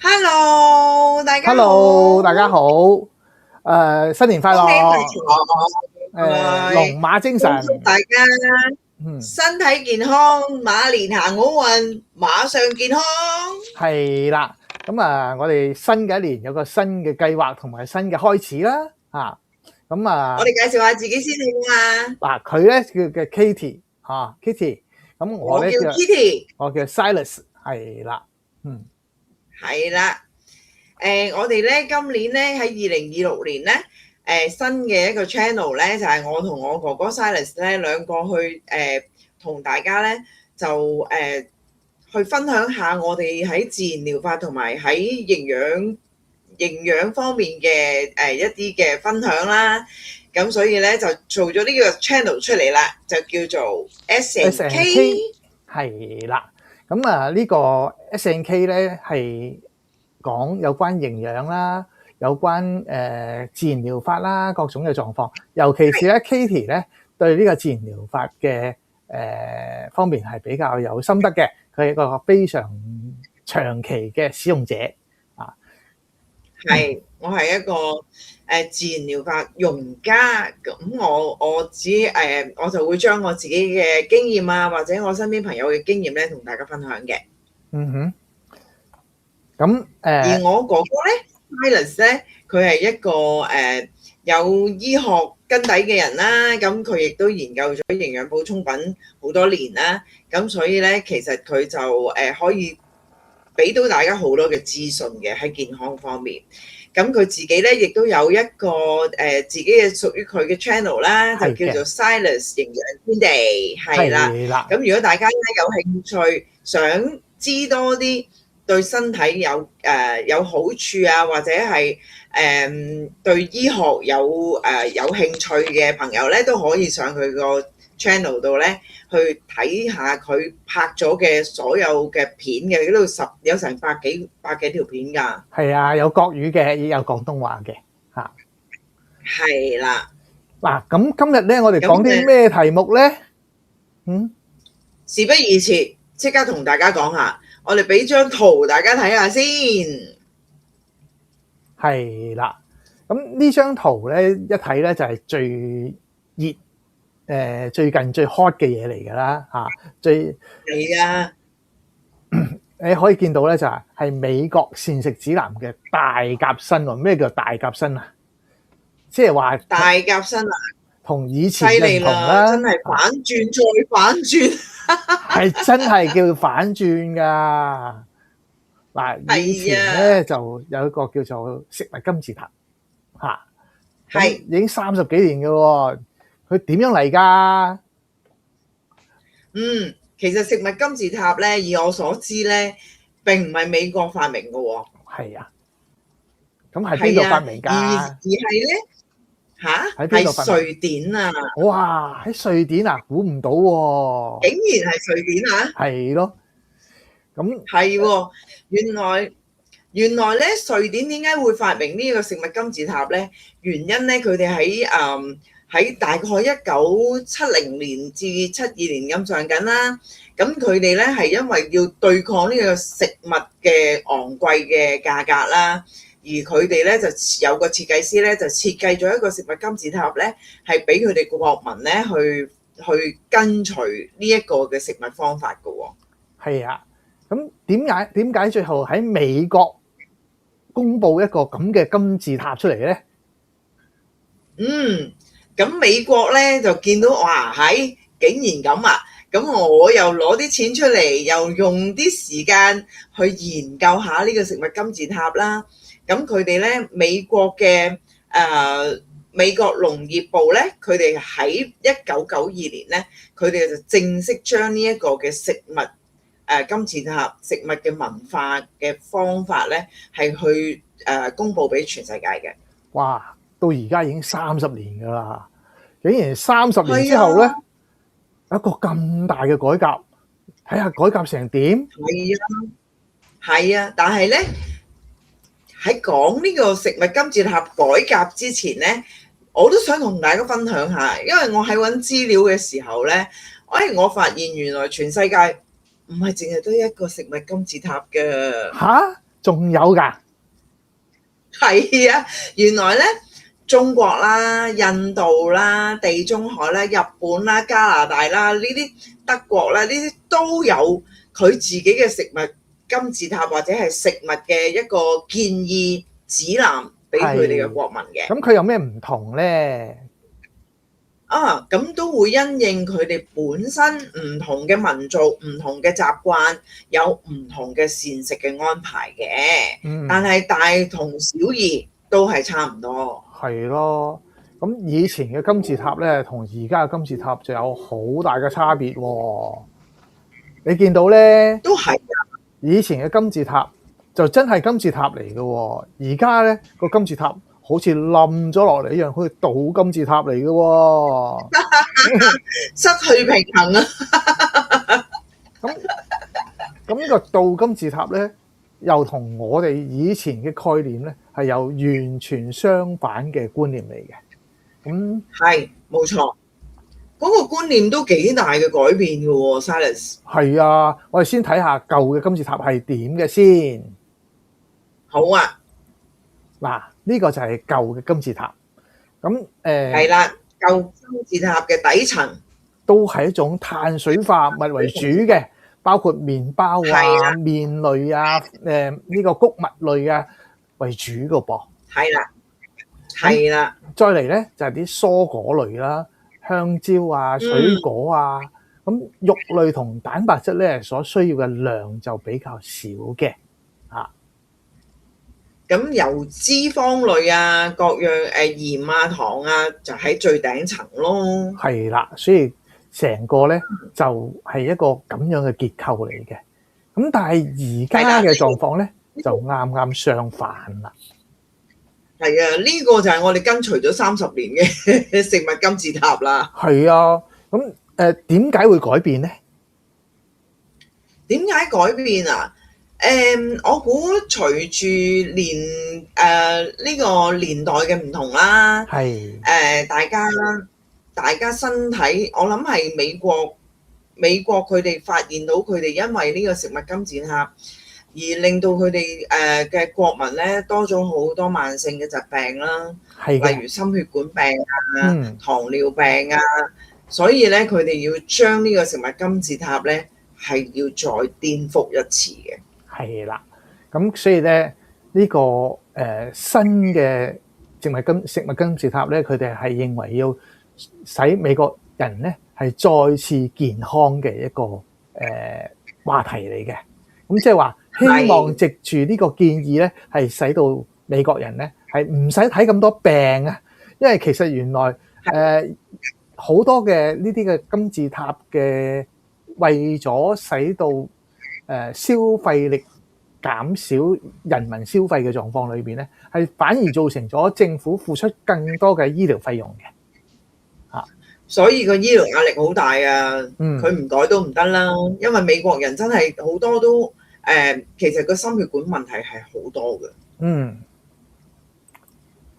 Hello，大家好。Hello，大家好。新年快恭喜發樂！財，龍馬精神。恭祝大家身體健康，馬年行好運，馬上健康。係啦，咁我哋新嘅一年有個新嘅計劃同埋新嘅開始啦。我哋介紹下自己先好嘛？佢咧叫 Katie，Katie。咁我叫我咧叫 Kitty，我叫 Silas，係啦，係啦。我哋咧今年咧喺2026年咧，新嘅一個 channel 咧就係我同我哥哥 Silas 咧兩個去同大家咧就去分享下我哋喺自然療法同埋喺營養方面嘅一啲嘅分享啦。咁所以咧就做咗呢個 channel 出嚟啦，就叫做 S&K。係啦。咁呢個 S&K 咧係講有關營養啦，有關自然療法啦，各種嘅狀況。尤其是咧 Katie 咧對呢個自然療法嘅方面係比較有心得嘅，佢係一個非常長期嘅使用者啊。係，我係一個自然療法用家，咁我就會將我自己嘅經驗啊，或者我身邊朋友嘅經驗咧，同大家分享嘅。咁而我哥哥咧 Silas 咧，佢係一個有醫學根底嘅人啦，咁佢亦都研究咗營養補充品好多年啦，咁所以咧其實佢就可以俾到大家好多嘅資訊嘅喺健康方面。咁佢自己咧亦都有一個自己嘅屬於佢嘅 channel 啦，就叫做 Silas 營養天地，係啦。咁如果大家咧有興趣想知多啲對身體有好處啊，或者係對醫學有興趣嘅朋友咧，都可以上佢個 channel 度咧去睇下佢拍咗嘅所有嘅片嘅，嗰度有成百幾條片㗎。係啊，有國語嘅，亦有廣東話嘅嚇。係啦。嗱，咁今日咧，我哋講啲咩題目咧？事不宜遲，即刻同大家講下。我哋俾張圖大家睇下先。係啦，咁呢張圖咧一睇咧就係最熱最近最 hot 嘅嘢嚟㗎啦嚇，係啊！你可以見到咧就係美國膳食指南嘅大革新喎。咩叫大革新啊？即係話大革新啊！同以前犀利唔同啦，真係反轉再反轉，係真係叫反轉㗎。嗱，以前咧就有一個叫做食物金字塔嚇，係已經30幾年嘅喎。佢點樣嚟㗎？其實食物金字塔咧，以我所知咧，並唔係美國發明嘅喎。係啊，咁係邊度發明㗎？而係咧喺邊度發明？係瑞典啊！哇，喺瑞典啊，估唔到喎！竟然係瑞典啊！係咯，咁係喎，原來咧，瑞典點解會發明呢個食物金字塔咧？原因咧，佢哋喺大概1970年至72年咁上緊啦。咁佢哋咧係因為要對抗呢個食物嘅昂貴嘅價格啦，而佢哋咧就有個設計師咧就設計咗一個食物金字塔咧，係俾佢哋國民咧去跟隨呢一個嘅食物方法㗎喎。係啊，咁點解最後喺美國公布一個咁嘅金字塔出嚟咧？咁美國咧就見到哇竟然咁啊！咁我又攞啲錢出嚟，又用啲時間去研究下呢個食物金字塔啦。咁佢哋咧美國嘅美國農業部咧，佢哋喺1992年咧，佢哋就正式將呢一個嘅食物金字塔食物嘅文化嘅方法咧，係去公佈俾全世界嘅。哇！到而家已經30年㗎啦，竟然30年之後咧，有一個咁大嘅改革，睇下改革成點？係啊，但係咧喺講呢個食物金字塔改革之前咧，我都想同大家分享下，因為我喺揾資料嘅時候咧，我發現原來全世界唔係淨係得一個食物金字塔嘅。嚇？仲有㗎？係啊，原來咧中國啦、印度啦、地中海啦、日本啦、加拿大啦呢啲德國啦呢啲都有佢自己嘅食物金字塔或者係食物嘅一個建議指南俾佢哋嘅國民嘅。咁佢有咩唔同咧？咁都會因應佢哋本身唔同嘅民族、唔同嘅習慣，有唔同嘅膳食嘅安排嘅。但係大同小異，都係差唔多。係咯，咁以前嘅金字塔咧，同而家嘅金字塔就有好大嘅差別喎。你見到咧，都係以前嘅金字塔就真係金字塔嚟嘅喎，而家咧個金字塔好似冧咗落嚟一樣，好似倒金字塔嚟嘅喎，失去平衡啊！咁個倒金字塔咧，又同我哋以前嘅概念咧係有完全相反嘅觀念嚟嘅。咁係冇錯，嗰個觀念都幾大嘅改變嘅喎，Silas。係啊，我哋先睇下舊嘅金字塔係點嘅先。好啊，嗱，呢個就係舊嘅金字塔。咁係啦，舊金字塔嘅底層都係一種碳水化合物為主嘅，包括麵包啊、麵類啊、呢個穀物類啊為主嘅噃。係啦，係啦。再嚟咧就係啲蔬果類啦，香蕉啊、水果啊。咁肉類同蛋白質咧所需要嘅量就比較少嘅。咁油脂肪類啊，各樣鹽啊、糖啊，就喺最頂層咯。係啦，所以成個咧就係一個咁樣嘅結構嚟嘅。咁但係而家嘅狀況咧就啱啱相反啦。係啊，呢個就係我哋跟隨咗30年嘅食物金字塔啦。係啊，咁點解會改變咧？點解改變啊？我估隨住呢個年代嘅唔同啦，大家身體，我諗係美國佢哋發現到佢哋因為呢個食物金字塔而令到佢哋嘅國民咧多咗好多慢性嘅疾病啦，例如心血管病啊、糖尿病啊，所以咧佢哋要將呢個食物金字塔咧係要再顛覆一次嘅。係啦，咁所以咧呢個新嘅食物金字塔咧，佢哋係認為要使美國人咧係再次健康嘅一個話題嚟嘅。咁即係話希望藉住呢個建議咧，係使到美國人咧係唔使睇咁多病啊，因為其實原來好多嘅呢啲嘅金字塔嘅為咗使到消費力減少，人民消費嘅狀況裏邊咧，係反而造成咗政府付出更多嘅醫療費用嘅，所以個醫療壓力好大啊！佢唔改都唔得啦，因為美國人真係好多都其實個心血管問題係好多嘅。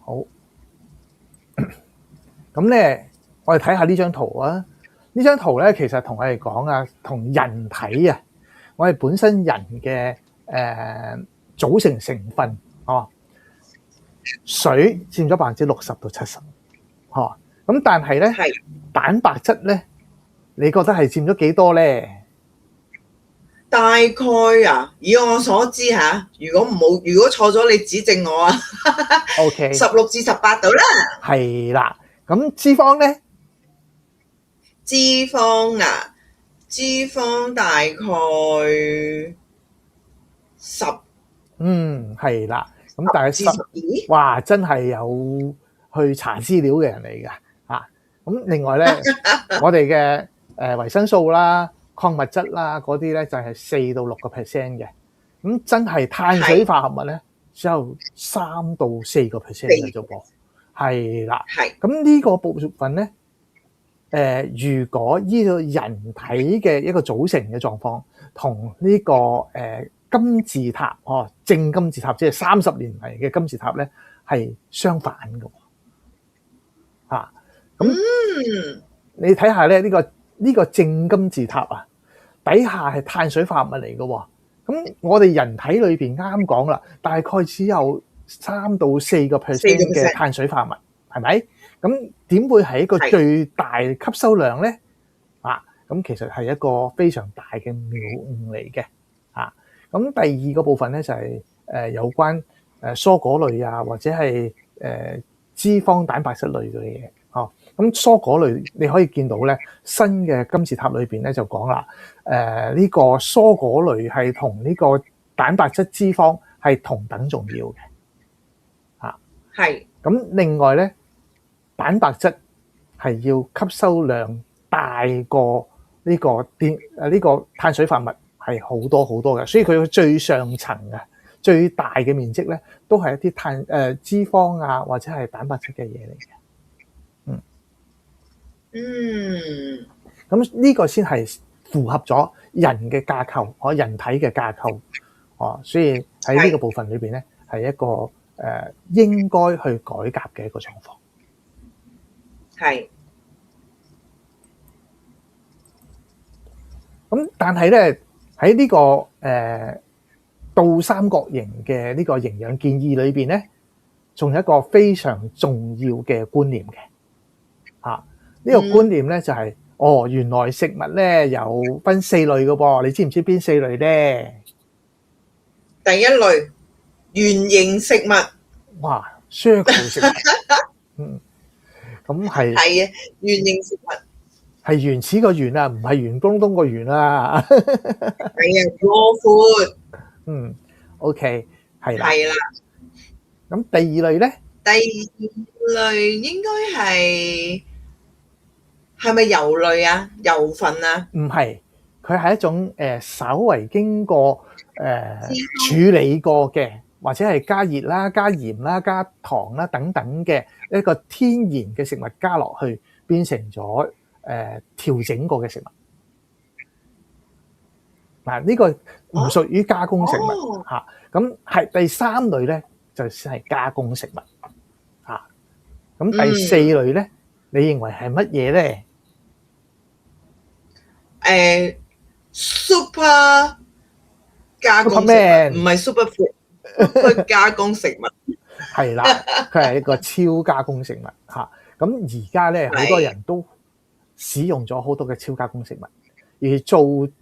好。咁咧，我哋睇下呢張圖啊。呢張圖咧，其實同我哋講啊，同人體啊，我哋本身人嘅組成成分水佔咗60%到70%，咁但係咧蛋白質咧，你覺得係佔咗幾多咧？大概啊，以我所知嚇，如果錯咗，你指正我啊。OK， 16至18度啦。係啦，咁脂肪咧？脂肪大概10。係啦，咁大概10，哇，真係有去查資料嘅人嚟㗎嚇。咁另外咧，我哋嘅維生素啦、礦物質啦嗰啲咧就係4到6%嘅。咁真係碳水化合物咧，只有3到4%嘅啫噃。係啦，咁呢個部分咧，如果依個人體嘅一個組成嘅狀況，同呢個金字塔正金字塔，即係30年嚟嘅金字塔咧，係相反嘅。咁你睇下咧，呢個正金字塔啊，底下係碳水化合物嚟嘅喎。咁咁我哋人體裏邊啱講啦，大概只有3到4%嘅碳水化合物，係咪？咁點會係一個最大吸收量咧？咁其實係一個非常大嘅謬誤嚟嘅。咁第二個部分咧就係有關蔬果類啊，或者係脂肪蛋白質類嘅嘢。咁蔬果類你可以見到咧，新嘅金字塔裏邊咧就講啦，呢個蔬果類係同呢個蛋白質脂肪係同等重要嘅。係。咁另外咧，蛋白質係要吸收量大過呢個碳水化合物係好多好多嘅，所以佢最上層嘅最大嘅面積咧，都係一啲脂肪啊，或者係蛋白質嘅嘢嚟嘅。咁呢個先係符合咗人嘅架構，人體嘅架構。所以喺呢個部分裏邊咧，係一個應該去改革嘅一個狀況。係。咁但係咧喺呢個倒三角形嘅呢個營養建議裏邊咧，仲有一個非常重要嘅觀念嘅。呢個觀念咧就係原來食物咧有分4類嘅噃，你知唔知邊4類咧？第一類圓形食物。哇 ，circle 食物。咁係啊，圓形食物係原始個圓啊，唔係圓東東個圓啊。係啊，過闊。OK， 係啦。係啦。咁第二類咧？第二類應該係咪油類啊？油份啊？唔係，佢係一種稍為經過處理過嘅，或者係加熱啦、加鹽啦、加糖啦等等嘅一個天然嘅食物加落去，變成咗調整過嘅食物。呢個唔屬於加工食物嚇。咁係第3類咧，就係加工食物嚇。咁第4類咧，你認為係乜嘢咧？Super 加工食物，唔係 super food，super 加工食物。係啦，佢係一個超加工食物嚇。咁而家咧，好多人都使用咗好多嘅超加工食物，而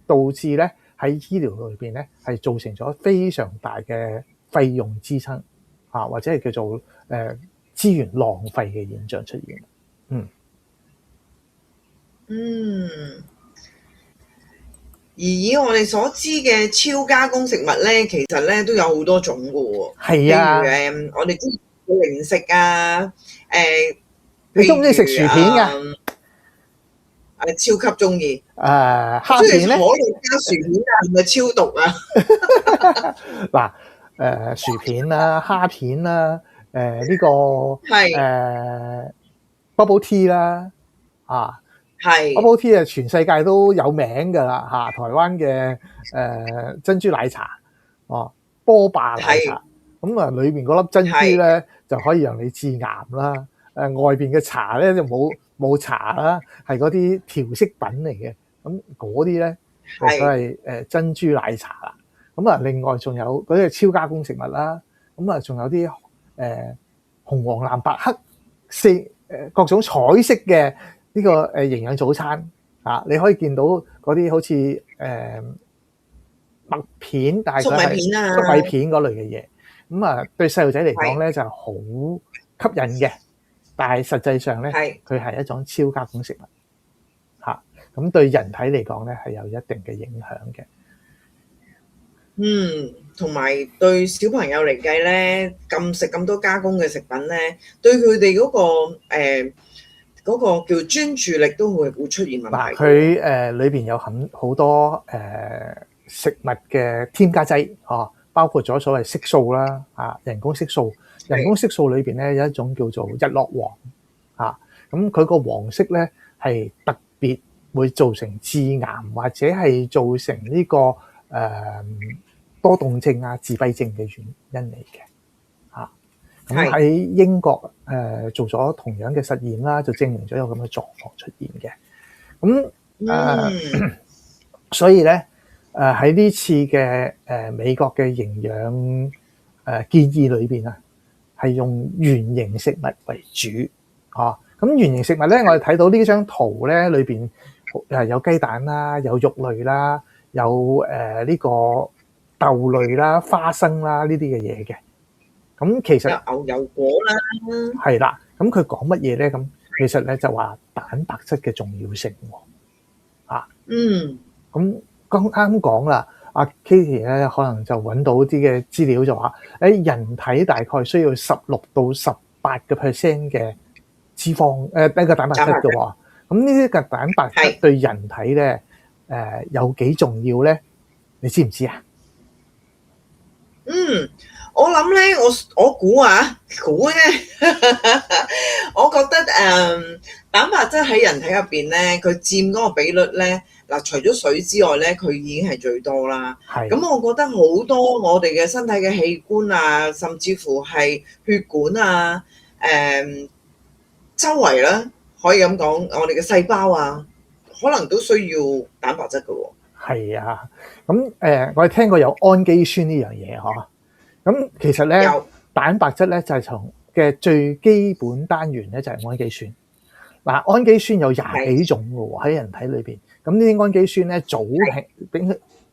導致咧喺醫療裏邊咧係造成咗非常大嘅費用支撐或者係叫做資源浪費嘅現象出現。而以我哋所知嘅超加工食物咧，其實咧都有好多種㗎喎。係啊，譬如我哋知零食啊，你中唔中意食薯片㗎？超級中意。蝦片咧？可樂加薯片啊，係咪超毒啊？嗱，薯片啦、蝦片啦，呢個bubble tea 啦，bubble tea 啊，全世界都有名㗎啦嚇。台灣嘅珍珠奶茶，波霸奶茶，咁啊裏邊嗰粒珍珠咧就可以讓你致癌啦。外邊嘅茶咧就冇茶啦，係嗰啲調色品嚟嘅。咁嗰啲咧就係珍珠奶茶啦。咁啊，另外仲有嗰啲超加工食物啦。咁啊，仲有啲紅黃藍白黑各種彩色嘅呢個營養早餐你可以見到嗰啲好似麥片，但係佢係粟米片嗰類嘅嘢。咁啊，對細路仔嚟講咧就好吸引嘅，但係實際上咧佢係一種超加工食物咁對人體嚟講咧係有一定嘅影響嘅。同埋對小朋友嚟計咧，食咁多加工嘅食品咧，對佢哋嗰個叫專注力都會出現問題。佢裏邊有好多食物嘅添加劑包括咗所謂色素啦人工色素。人工色素裏邊咧有一種叫做日落黃咁佢個黃色咧係特別會造成致癌或者係造成呢個多動症自閉症嘅原因嚟嘅咁喺英國做咗同樣嘅實驗啦，就證明咗有咁嘅狀況出現嘅。咁所以咧喺呢次嘅美國嘅營養建議裏邊啊，係用原形食物為主啊。咁原形食物咧，我哋睇到呢張圖咧，裏邊有雞蛋啦，有肉類啦，有呢個豆類啦、花生啦呢啲嘅嘢嘅。咁其實有牛油果啦，係啦。咁佢講乜嘢咧？咁其實咧就話蛋白質嘅重要性喎。啊，咁剛啱講啦，阿 Katie 咧可能就揾到啲嘅資料就話，人體大概需要16到18% 嘅脂肪呢個蛋白質嘅喎。咁呢啲嘅蛋白質對人體咧有幾重要咧？你知唔知啊？我諗咧，我估咧，我覺得蛋白質喺人體入邊咧，佢佔嗰個比率咧，嗱除咗水之外咧，佢已經係最多啦。咁我覺得好多我哋嘅身體嘅器官啊，甚至乎係血管啊，周圍啦，可以咁講，我哋嘅細胞啊，可能都需要蛋白質㗎喎。係啊，咁我哋聽過有氨基酸呢樣嘢嗬。咁其實咧，蛋白質咧就係從嘅最基本單元咧就係氨基酸。嗱，氨基酸有20幾種嘅喎喺人體裏邊。咁呢啲氨基酸咧組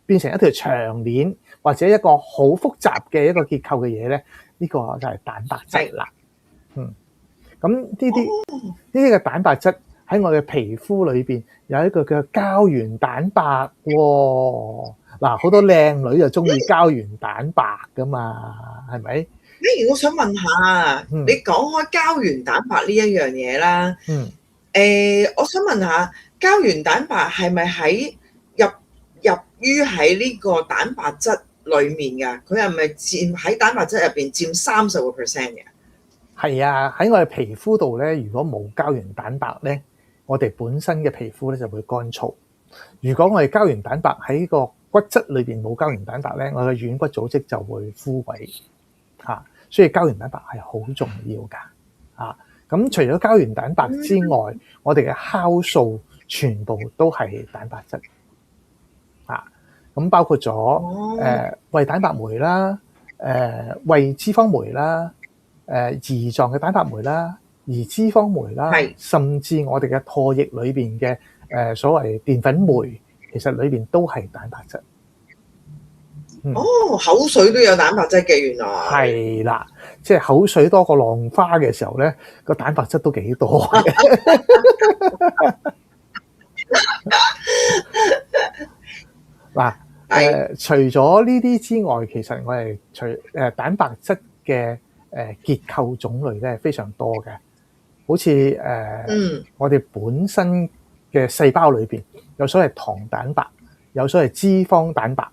變成一條長鏈或者一個好複雜嘅一個結構嘅嘢咧，呢個就係蛋白質啦。咁呢啲嘅蛋白質喺我嘅皮膚裏邊有一個叫膠原蛋白喎。嗱，好多靚女就中意膠原蛋白噶嘛，係咪？我想問下，你講開膠原蛋白呢一樣嘢啦，我想問下，膠原蛋白係咪入於喺呢個蛋白質裡面㗎？佢係咪佔喺蛋白質入邊佔30% 嘅？係啊，喺我哋皮膚度咧，如果冇膠原蛋白咧，我哋本身嘅皮膚咧就會乾燥。如果我哋膠原蛋白喺個骨質裏邊冇膠原蛋白咧，我嘅軟骨組織就會枯萎嚇。所以膠原蛋白係好重要㗎嚇。咁除咗膠原蛋白之外，我哋嘅酵素全部都係蛋白質嚇。咁包括咗胃蛋白酶啦、胃脂肪酶啦、胰臟嘅蛋白酶啦、胰脂肪酶啦，甚至我哋嘅唾液裏邊嘅所謂澱粉酶，其實裏邊都係蛋白質。口水都有蛋白質嘅，原來係啦，即係口水多過浪花嘅時候咧，個蛋白質都幾多嘅。嗱，除咗呢啲之外，其實我哋蛋白質嘅結構種類咧係非常多嘅，好似我哋本身嘅細胞裏邊有所謂糖蛋白，有所謂脂肪蛋白，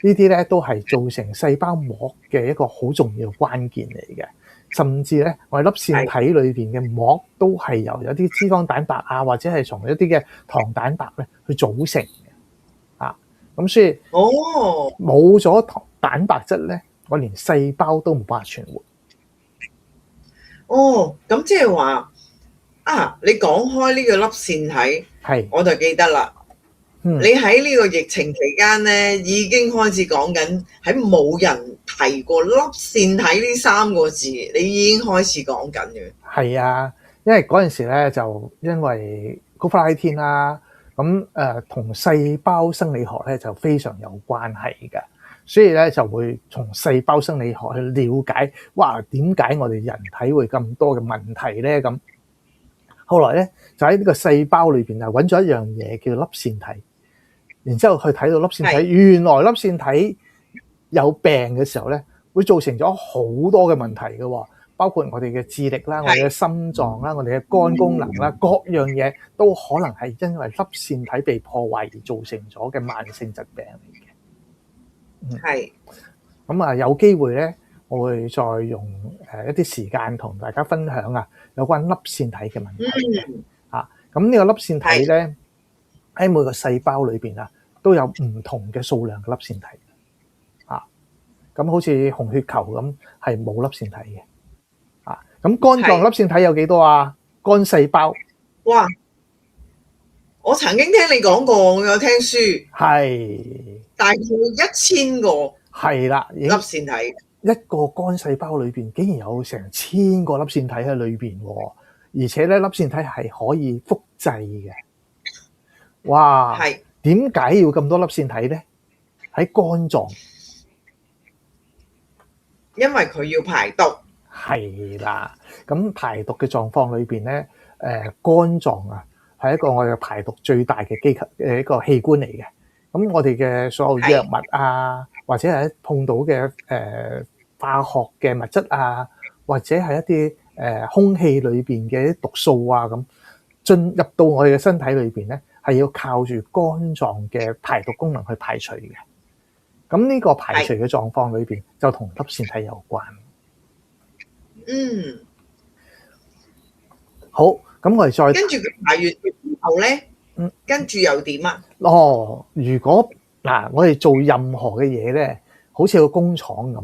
呢啲咧都係造成細胞膜嘅一個好重要關鍵嚟嘅。甚至咧，我哋粒線體裏邊嘅膜都係由有啲脂肪蛋白啊，或者係從一啲嘅糖蛋白咧去組成嘅。咁所以冇咗蛋白質咧，我連細胞都冇辦法存活。咁即係話你講開呢個粒線體，我就記得啦。你喺呢個疫情期間咧，已經開始講緊喺冇人提過粒線體呢3個字，你已經開始講緊嘅。係啊，因為嗰陣時咧就因為 COVID-19 啦，咁同細胞生理學咧就非常有關係嘅，所以咧就會從細胞生理學去了解，哇，點解我哋人體會咁多嘅問題咧？咁後來咧就喺呢個細胞裏邊啊揾咗一樣嘢叫粒線體。然之後去睇到粒線體，原來粒線體有病嘅時候咧，會造成咗好多嘅問題嘅，包括我哋嘅智力啦、我哋嘅心臟啦、我哋嘅肝功能啦，各樣嘢都可能係因為粒線體被破壞而造成咗嘅慢性疾病嚟嘅。咁有機會咧，我會再用一啲時間同大家分享有關粒線體嘅問題嘅。咁呢個粒線體咧，喺每個細胞裏邊都有唔同嘅數量嘅粒線體咁好似紅血球咁係冇粒線體嘅咁肝臟粒線體有幾多啊？肝細胞我曾經聽你講過，我有聽書，係大概1000個係啦，已粒經線體。一個肝細胞裏邊竟然有成1000個粒線體喺裏邊喎，而且咧粒線體係可以複製嘅。哇！係點解要咁多粒線體咧？喺肝臟因為佢要排毒。係啦，咁排毒嘅狀況裏邊咧，肝臟啊係一個我哋排毒最大嘅一個器官嚟嘅。咁我哋嘅所有藥物啊，或者係碰到嘅化學嘅物質啊，或者係一啲空氣裏邊嘅啲毒素啊，咁進入到我哋嘅身體裏邊咧，係要靠住肝臟嘅排毒功能去排除嘅。咁呢個排除嘅狀況裏邊就同粒線體有關。嗯，好，咁我哋再跟住佢排完之後咧，跟住又點啊？如果我哋做任何嘅嘢咧，好似個工廠咁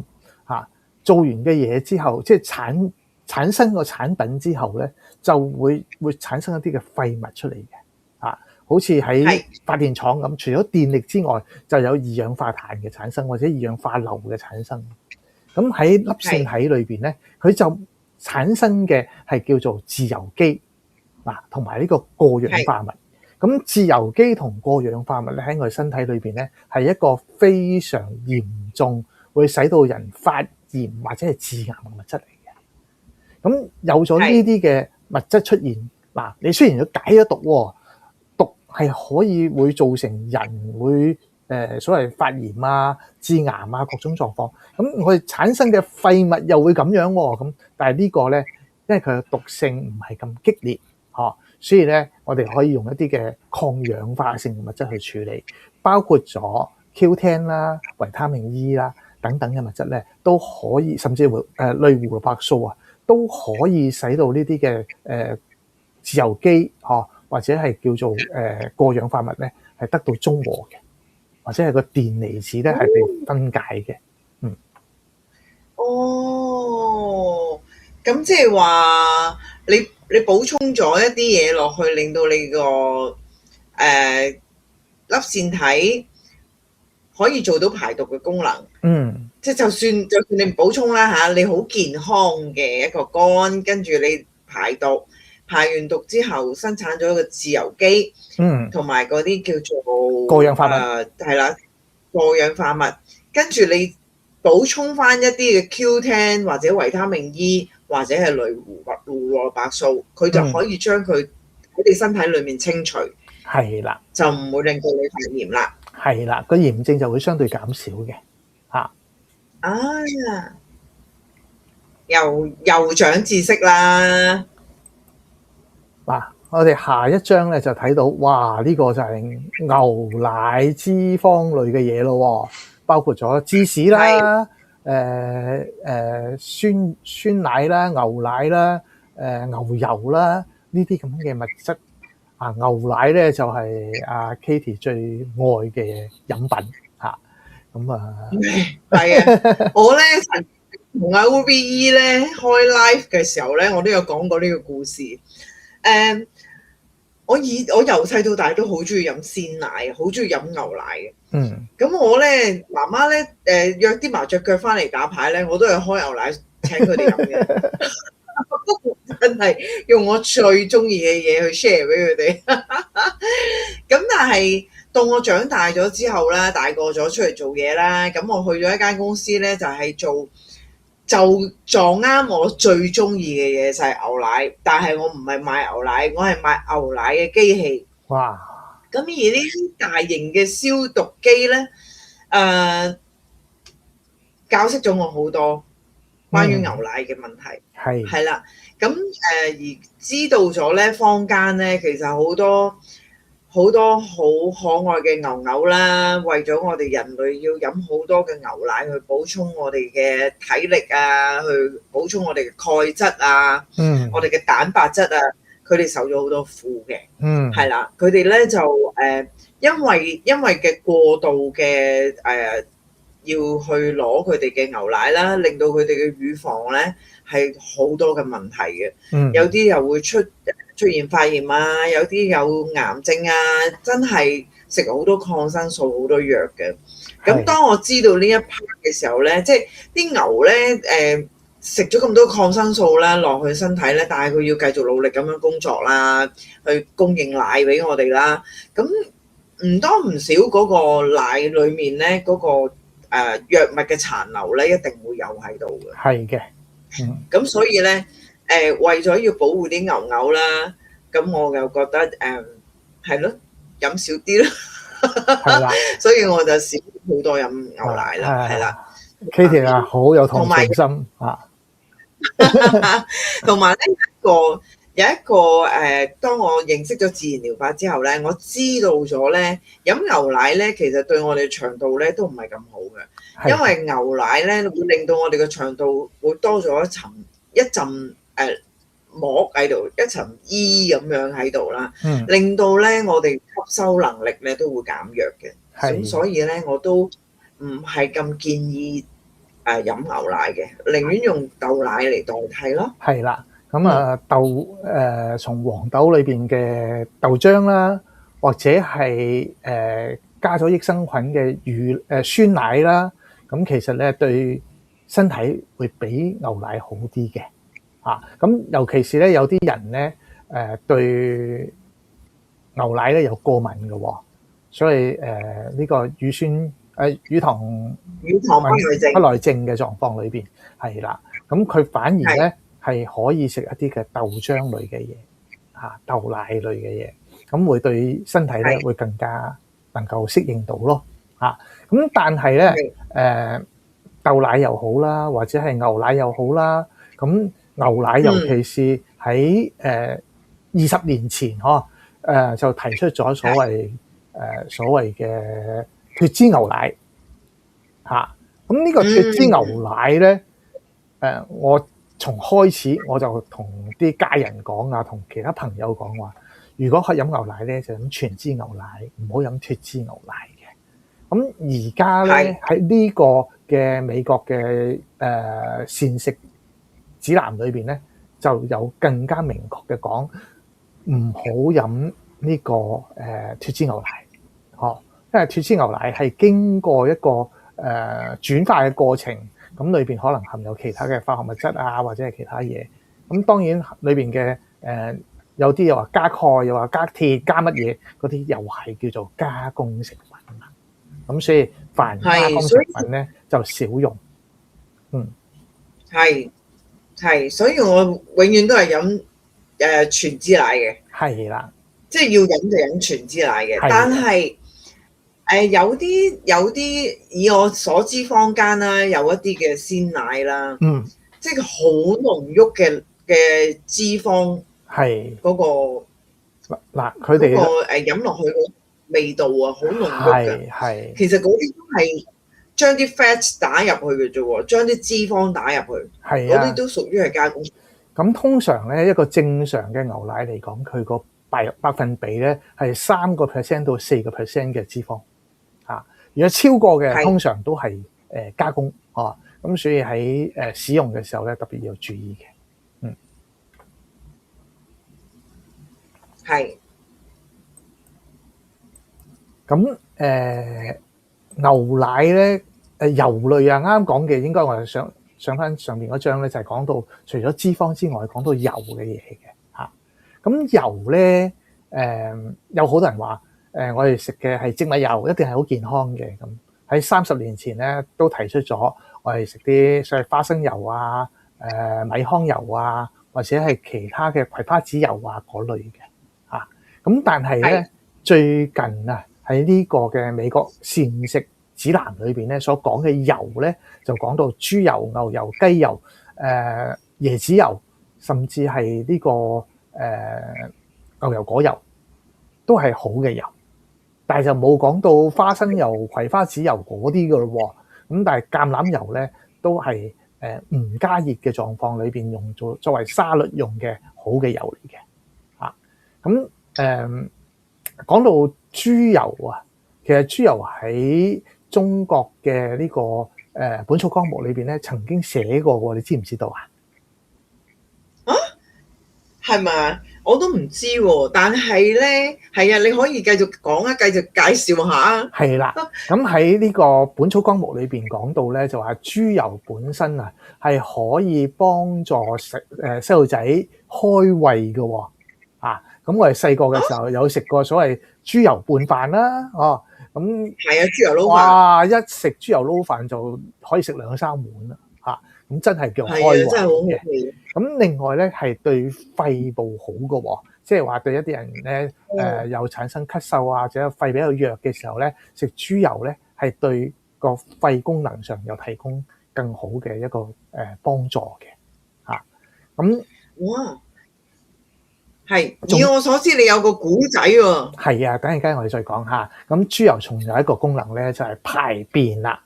嚇，做完嘅嘢之後，即係產生個產品之後咧，就會產生一啲嘅廢物出嚟嘅嚇。好似喺發電廠咁，除咗電力之外，就有二氧化碳嘅產生，或者二氧化硫嘅產生。咁喺粒線體裏邊咧，佢就產生嘅係叫做自由基同埋呢個過氧化物。咁自由基同過氧化物咧喺我哋身體裏邊咧係一個非常嚴重，會使到人發炎或者係致癌嘅物質嚟嘅。咁有咗呢啲嘅物質出現，你雖然要解咗毒，毒係可以會造成人會所謂發炎啊、致癌啊各種狀況。咁我哋產生嘅廢物又會咁樣喎。咁但係呢個咧，因為佢嘅毒性唔係咁激烈，所以咧我哋可以用一啲嘅抗氧化性嘅物質去處理，包括咗 Q10 啦、維他命 E 啦等等嘅物質咧，都可以，甚至乎類胡蘿蔔素啊，都可以使到呢啲嘅自由基或者係叫做過氧化物咧，係得到中和嘅，或者係個電離子咧係被分解嘅。咁即係話你補充咗一啲嘢落去，令到你個粒線體可以做到排毒嘅功能。即係就算你唔補充啦嚇，你好健康嘅一個肝，跟住你排毒，排完毒之後生產咗一個自由基，同埋嗰啲叫做過氧化物，係啦，過氧化物，跟住你補充翻一啲嘅 Q10 或者維他命 E 或者係類胡蘿蔔素，佢就可以將佢喺你身體裏面清除，係啦，就唔會令到你發炎啦。係啦，個炎症就會相對減少嘅。又長知識啦！我哋下一章咧就睇到，哇！呢個就係牛奶脂肪類嘅嘢咯，包括咗芝士啦、酸奶啦、牛奶啦、牛油啦呢啲咁嘅物質。牛奶咧就係阿 Katie 最愛嘅飲品嚇。係啊，我咧同阿 UBE 咧開 live 嘅時候咧，我都有講過呢個故事。我由細到大都好中意飲鮮奶，好中意飲牛奶嘅。咁我咧媽媽咧約啲麻雀腳翻嚟打牌咧，我都係開牛奶請佢哋飲嘅。真係用我最中意嘅嘢去 share 俾佢哋。咁但係到我長大咗之後啦，大個咗出嚟做嘢啦，咁我去咗一間公司咧，就撞啱我最中意嘅嘢就係牛奶，但係我唔係賣牛奶，我係賣牛奶嘅機器。哇！咁而呢啲大型嘅消毒機咧，教識咗我好多關於牛奶嘅問題。係啦，咁而知道咗咧，坊間咧其實好多好可愛嘅牛牛啦，為咗我哋人類要飲好多嘅牛奶去補充我哋嘅體力啊，去補充我哋嘅鈣質啊，我哋嘅蛋白質啊，佢哋受咗好多苦嘅。係啦，佢哋咧就因為嘅過度嘅要去攞佢哋嘅牛奶啦，令到佢哋嘅乳房咧係好多嘅問題嘅。有啲又會出出現發炎啊，有啲有癌症啊，真係食好多抗生素、好多藥嘅。咁當我知道呢一 part 嘅時候咧，即係啲牛咧食咗咁多抗生素啦落去身體咧，但係佢要繼續努力咁樣工作啦，去供應奶俾我哋啦。咁唔多唔少嗰個奶裡面咧嗰個藥物嘅殘留咧，一定會有喺度嘅。係嘅，咁所以咧為咗要保護啲牛牛啦，咁我又覺得係咯，飲少啲啦。係啦，所以我就少好多飲牛奶啦，係啦。Katie 啊，好有同情心啊！同埋咧有一個當我認識咗自然療法之後咧，我知道咗咧飲牛奶咧其實對我哋腸道咧都唔係咁好嘅，因為牛奶咧會令到我哋嘅腸道會多咗一陣膜喺度，一層衣咁樣喺度啦，令到咧我哋吸收能力咧都會減弱嘅。咁所以咧我都唔係咁建議飲牛奶嘅，寧願用豆奶嚟代替咯。係啦，咁從黃豆裏邊嘅豆漿啦，或者係加咗益生菌嘅酸奶啦，咁其實咧對身體會比牛奶好啲嘅。咁尤其是咧有啲人咧對牛奶咧有過敏嘅喎，所以呢個乳糖不耐症嘅狀況裏邊係啦，咁佢反而咧係可以食一啲嘅豆漿類嘅嘢，豆奶類嘅嘢，咁會對身體咧會更加能夠適應到咯。咁但係咧豆奶又好啦，或者係牛奶又好啦，咁牛奶尤其是喺20年前就提出咗所謂嘅脫脂牛奶咁呢個脫脂牛奶咧我從開始我就同啲家人講同其他朋友講話，如果係飲牛奶咧就飲全脂牛奶，唔好飲脫脂牛奶嘅。咁而家咧喺呢個嘅美國嘅膳食指南裏邊咧就有更加明確嘅講，唔好飲呢個脫脂牛奶，因為脫脂牛奶係經過一個轉化嘅過程，咁裏邊可能含有其他嘅化學物質啊，或者係其他嘢。咁當然裏邊嘅有啲又話加鈣，又話加鐵，加乜嘢嗰啲又係叫做加工食品啦。咁所以凡加工食品咧就少用。係，所以我永遠都係飲全脂奶嘅。係啦，即係要飲就飲全脂奶嘅。但係有啲以我所知坊間啦，有一啲嘅鮮奶啦，即係好濃郁嘅脂肪，係嗰個佢哋飲落去個味道啊，好濃郁嘅。係其實嗰啲都係將啲 fat 打入去嘅啫喎，將啲脂肪打入去，嗰啲都屬於係加工。咁通常咧一個正常嘅牛奶嚟講，佢個百分比咧係3% 到4% 嘅脂肪。如果超過嘅，通常都係加工咁所以喺使用嘅時候咧特別要注意嘅。係。咁牛奶咧油類啊，啱啱講嘅應該我係上翻上面嗰張咧，就係講到除咗脂肪之外，講到油嘅嘢嘅。咁油咧有好多人話我哋食嘅係植物油，一定係好健康嘅。咁喺30年前咧都提出咗，我哋食啲所謂花生油啊、米糠油啊，或者係其他嘅葵花籽油啊嗰類嘅。咁但係咧最近喺呢個嘅美國膳食指南裏邊咧所講嘅油咧，就講到豬油、牛油、雞油、椰子油，甚至係呢個牛油果油，都係好嘅油。但係就冇講到花生油、葵花籽油嗰啲噶咯喎。咁但係橄欖油咧都係唔加熱嘅狀況裏邊用作為沙律用嘅好嘅油嚟嘅。咁講到豬油啊，其實豬油喺中國嘅呢個本草綱目裏邊咧曾經寫過喎，你知唔知道啊？係咪？我都唔知喎，但係咧，係啊，你可以繼續講啊，繼續介紹下啊。係啦，咁喺呢個《本草綱目》裏邊講到咧，就話豬油本身啊係可以幫助細路仔開胃嘅喎。咁我哋細個嘅時候有食過所謂豬油拌飯啦，咁係啊，豬油撈飯，哇！一食豬油撈飯就可以食2-3碗啦，咁真係叫開胃係啊，真係好好嘅。味。咁另外咧係對肺部好嘅喎，即係話對一啲人咧又產生咳嗽啊，或者肺比較弱嘅時候咧，食豬油咧係對個肺功能上有提供更好嘅一個幫助嘅咁哇！係，以我所知，你有個古仔喎。係啊，等陣間我哋再講下。咁豬油仲有一個功能咧，就係排便啦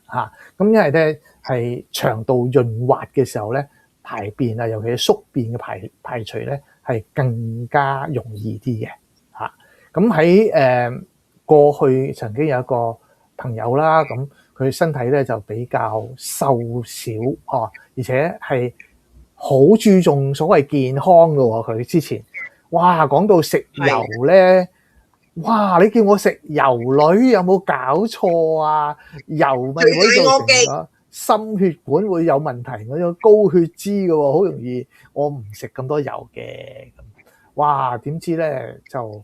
咁因為咧係腸道潤滑嘅時候咧，排便啊，尤其係宿便嘅排除咧係更加容易啲嘅咁喺過去曾經有一個朋友啦，咁佢身體咧就比較瘦小而且係好注重所謂健康㗎喎。佢之前哇講到食油咧，哇！你叫我食油女有冇搞錯啊？油咪會造成咗心血管會有問題，我有高血脂嘅喎，好容易我唔食咁多油嘅。哇！點知咧就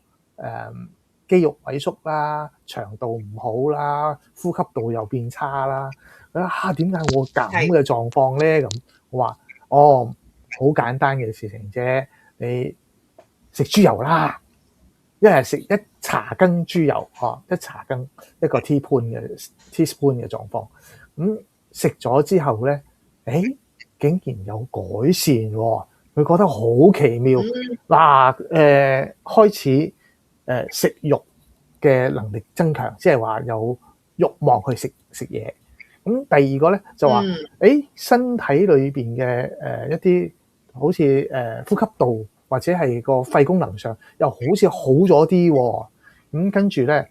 肌肉萎縮啦，腸道唔好啦，呼吸道又變差啦。點解我咁嘅狀況咧？咁我話好簡單嘅事情啫，你食豬油啦，一日食1茶羹豬油，1茶羹一個 teaspoon 嘅狀況。咁食咗之後咧，竟然有改善喎，佢覺得好奇妙。開始食肉嘅能力增強，即係話有慾望去食嘢。咁第二個咧就話，身體裏邊嘅一啲好似呼吸道或者係個肺功能上又好似好咗啲喎。咁跟住咧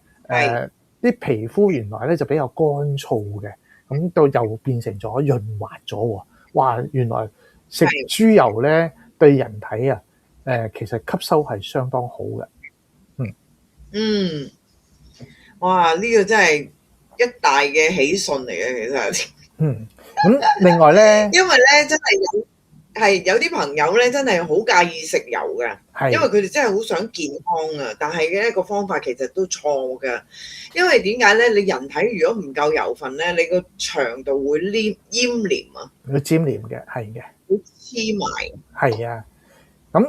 啲皮膚原來咧就比較乾燥嘅，咁到又變成咗潤滑咗喎。哇！原來食豬油咧對人體其實吸收係相當好嘅。哇！呢個真係一大嘅喜訊嚟嘅，其實。咁另外咧，因為咧真係有啲朋友咧真係好介意食油㗎，因為佢哋真係好想健康啊，但係嘅一個方法其實都錯㗎。因為點解咧？你人體如果唔夠油分咧，你個腸道會黏黏啊，會黏黏嘅，係嘅，會黐埋，係啊。咁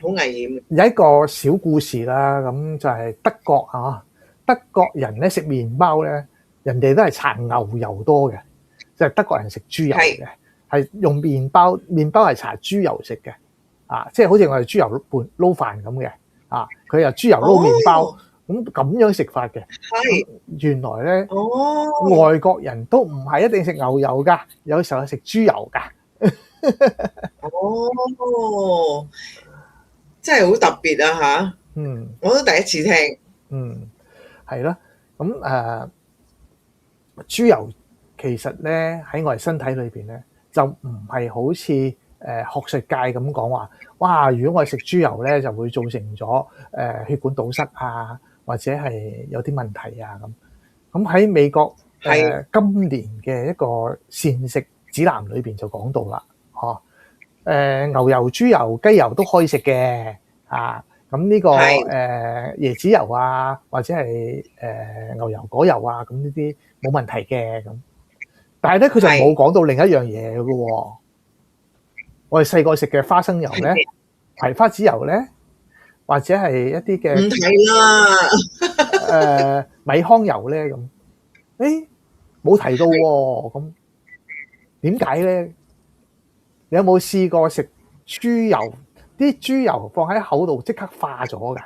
好危險。有一個小故事啦，咁就係德國德國人咧食麵包咧，人哋都係搽牛油多嘅，就係德國人食豬油嘅，係用麵包係搽豬油食嘅，即係好似我哋豬油撈飯咁嘅，佢又豬油撈麵包，咁樣食法嘅。原來咧，外國人都唔係一定食牛油㗎，有時候係食豬油㗎。真係好特別啊嚇！我都第一次聽。係咯。咁豬油其實咧喺我哋身體裏邊咧，就唔係好似學術界咁講話，哇！如果我哋食豬油咧，就會造成咗血管堵塞啊，或者係有啲問題啊咁。咁喺美國今年嘅一個膳食指南裏邊就講到啦，牛油、豬油、雞油都可以食嘅，咁呢個椰子油啊，或者係牛油果油啊，咁呢啲冇問題嘅咁。但係咧，佢就冇講到另一樣嘢嘅喎。我哋細個食嘅花生油咧、葵花籽油咧，或者係一啲嘅唔提啦，米糠油咧咁，冇提到喎。咁點解咧？你有冇試過食豬油？啲豬油放喺口度即刻化咗㗎？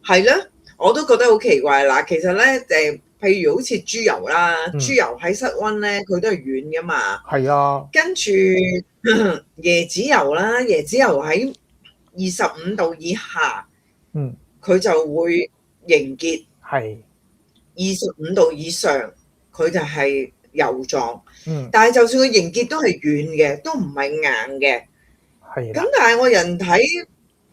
係咧，我都覺得好奇怪嗱。其實咧，譬如好似豬油啦，豬油喺室溫咧，佢都係軟㗎嘛。係啊。跟住椰子油啦，椰子油喺25度以下，佢就會凝結。係。25度以上，佢就係油狀。但係就算佢凝結都係軟嘅，都唔係硬嘅。係啦，咁但係我人體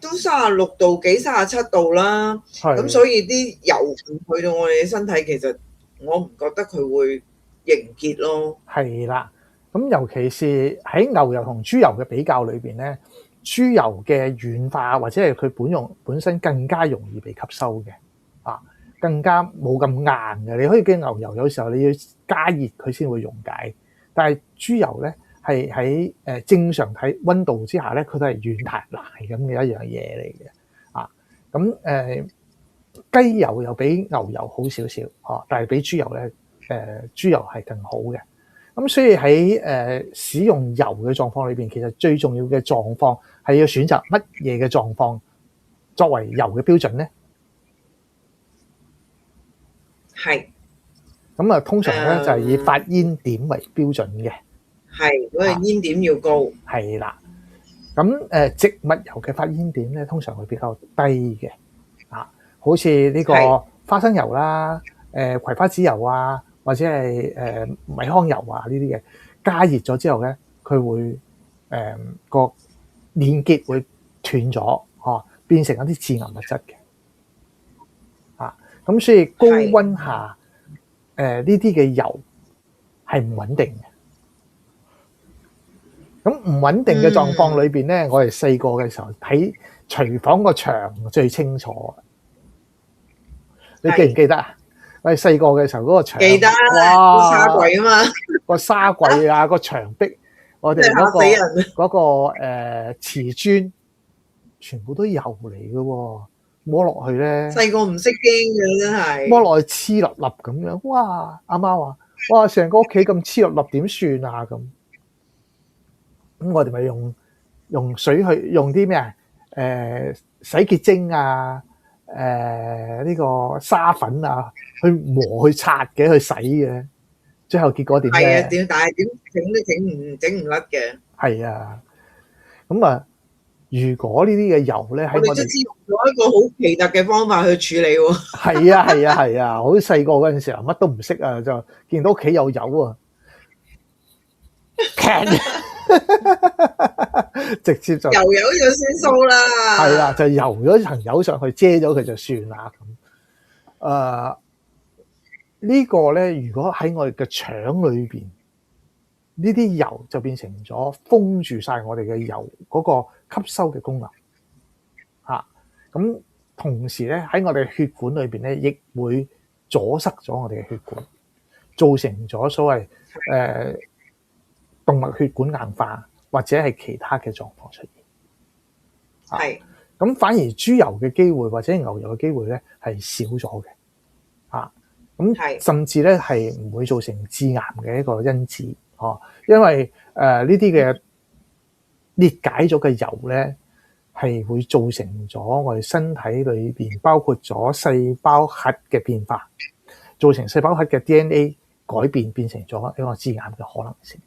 都36度幾、37度啦，咁係所以啲油唔去到我哋嘅身體，其實我唔覺得佢會凝結咯。係啦。咁尤其是喺牛油同豬油嘅比較裏邊咧，豬油嘅軟化或者係佢本身更加容易被吸收嘅，更加冇咁硬嘅。你可以見牛油有時候你要加熱佢先會溶解，但係豬油咧係喺正常睇溫度之下咧，佢都係軟彈彈咁嘅一樣嘢嚟嘅。咁雞油又比牛油好少少，但係比豬油咧豬油係更好嘅。咁所以喺使用油嘅狀況裏邊，其實最重要嘅狀況係要選擇乜嘢嘅狀況作為油嘅標準咧？係咁啊，通常咧就係以發煙點為標準嘅。係，嗰個煙點要高。係啦。咁植物油嘅發煙點咧，通常會比較低嘅。好似呢個花生油啦、葵花籽油啊，或者係米糠油啊呢啲嘅，加熱咗之後咧，佢會個連結會斷咗，變成一啲致癌物質嘅。咁所以高溫下呢啲嘅油係唔穩定嘅。咁唔穩定嘅狀況裏邊咧，我哋細個嘅時候睇廚房個牆最清楚。你記唔記得啊？我哋細個嘅時候嗰個牆，記得哇，沙櫃啊嘛，個沙櫃啊，個牆壁，我哋嗰個瓷磚，全部都油嚟嘅喎，摸落去咧，細個唔識驚嘅真係，摸落去黐粒粒咁樣，哇！阿媽話：哇，成個屋企咁黐粒粒點算啊？咁我哋咪用水去用啲咩啊？洗潔精啊！呢個沙粉啊，去磨去擦嘅，去洗嘅，最後結果點咧？係啊，但係點整唔甩嘅。係啊，咁啊，如果呢啲嘅油咧，喺我哋都知用咗一個好奇特嘅方法去處理喎。係啊，好細個嗰陣時候乜都唔識啊，就見到屋企有油啊，直接就油就算數啦。係啦，就油咗層油上去，遮咗佢就算啦咁。呢個咧，如果喺我哋嘅腸裏邊，呢啲油就變成咗封住晒我哋嘅油嗰個吸收嘅功能。咁同時咧，喺我哋血管裏邊咧，亦會阻塞咗我哋嘅血管，造成咗所謂動脈血管硬化或者係其他嘅狀況出現。係。咁反而豬油嘅機會或者牛油嘅機會咧係少咗嘅。咁甚至咧係唔會造成致癌嘅一個因子。因為呢啲嘅裂解咗嘅油咧係會造成咗我哋身體裏邊包括咗細胞核嘅變化，造成細胞核嘅 DNA 改變，變成咗一個致癌嘅可能性。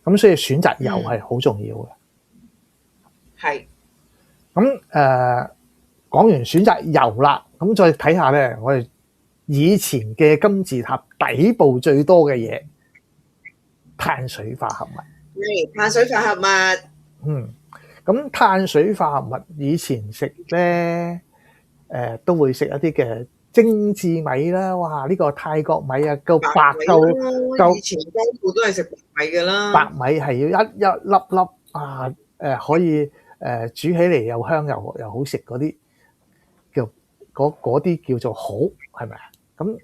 咁所以選擇油係好重要嘅。係。咁講完選擇油啦，咁再睇下咧，我哋以前嘅金字塔底部最多嘅嘢，碳水化合物。碳水化合物。咁碳水化合物以前食咧，都會食一啲嘅精緻米啦。哇！呢個泰國米啊，夠白夠。以前多數都係食白米㗎啦。白米係要一粒粒啊，可以煮起嚟又香又好食嗰啲。嗰啲叫做好，係咪啊？咁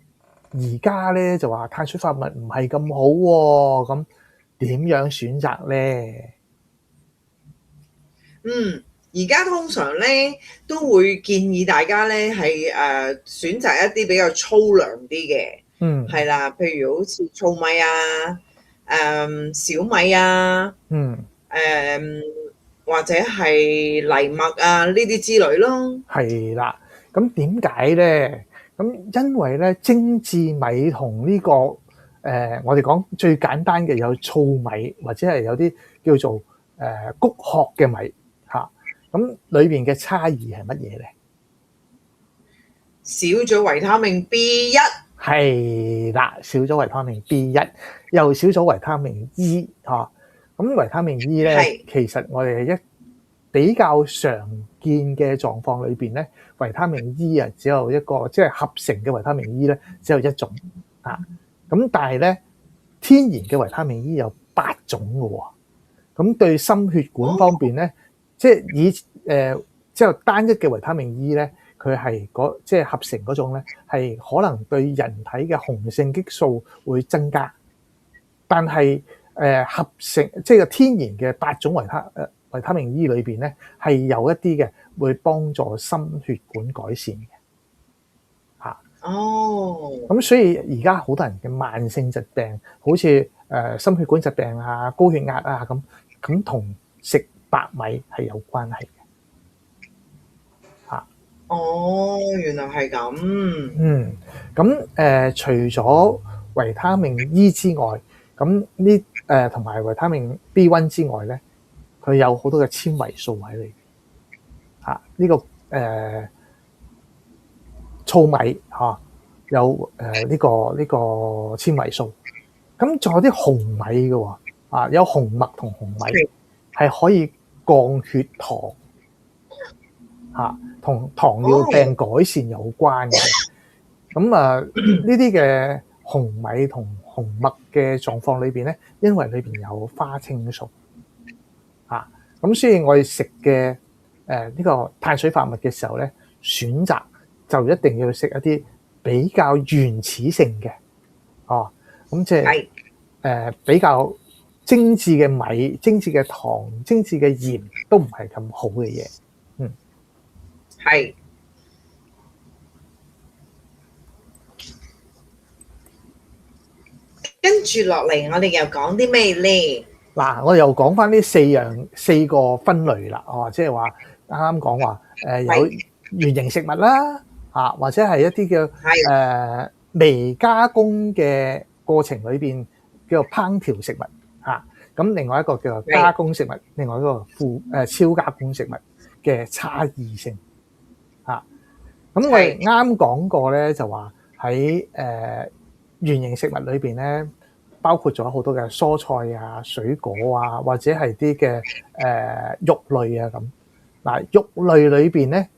而家咧就話碳水化合物唔係咁好喎，咁點樣選擇咧？而家通常咧都會建議大家咧係選擇一啲比較粗糧啲嘅，係啦，譬如好似糙米啊、小米啊，或者係藜麥啊呢啲之類咯。係啦。咁點解咧？咁因為咧精緻米同呢個我哋講最簡單嘅有糙米，或者係有啲叫做谷殼嘅米嚇。咁裏邊嘅差異係乜嘢咧？少咗維他命 B1。係啦，少咗維他命 B1，又少咗維他命 E 嚇。咁維他命 E 咧，其實我哋比較常見嘅狀況裏邊咧，維他命 E 啊只有一個，即係合成嘅維他命 E 咧只有一種啊。咁但係咧，天然嘅維他命 E 有8種嘅喎。咁對心血管方面咧，即係之後單一嘅維他命 E 咧，佢係即係合成嗰種咧，係可能對人體嘅雄性激素會增加，但係合成即係天然嘅8種維他命 E 裏邊咧，係有一啲嘅會幫助心血管改善嘅嚇。哦，咁所以而家好多人嘅慢性疾病，好似心血管疾病啊、高血壓啊咁同食白米係有關係嘅嚇。哦，原來係咁。咁除咗維他命 E 之外，咁呢同埋維他命 B1 之外咧，佢有好多嘅纖維素喺裏邊嚇。呢個糙米嚇有呢個纖維素，咁仲有啲紅米嘅喎啊，有紅麥同紅米係可以降血糖嚇，同糖尿病改善有關嘅。咁啊，呢啲嘅紅米同紅麥嘅狀況裏邊咧，因為裏邊有花青素啊，咁所以我哋食嘅呢個碳水化合物嘅時候咧，選擇就一定要食一啲比較原始性嘅哦，咁即係比較精緻嘅米、精緻嘅糖、精緻嘅鹽都唔係咁好嘅嘢。係。跟住落嚟，我哋又講啲咩咧？嗱，我又講翻呢4個分類啦。即係話啱啱講話有原型食物啦，或者係一啲叫微加工嘅過程裏邊叫做烹調食物嚇。咁另外一個叫做加工食物，另外一個超加工食物嘅差異性嚇。咁我哋啱講過咧，就話喺原型食物裏邊咧，包括咗好多嘅蔬菜啊、水果啊，或者係啲嘅肉類啊咁。嗱，肉類裏邊咧，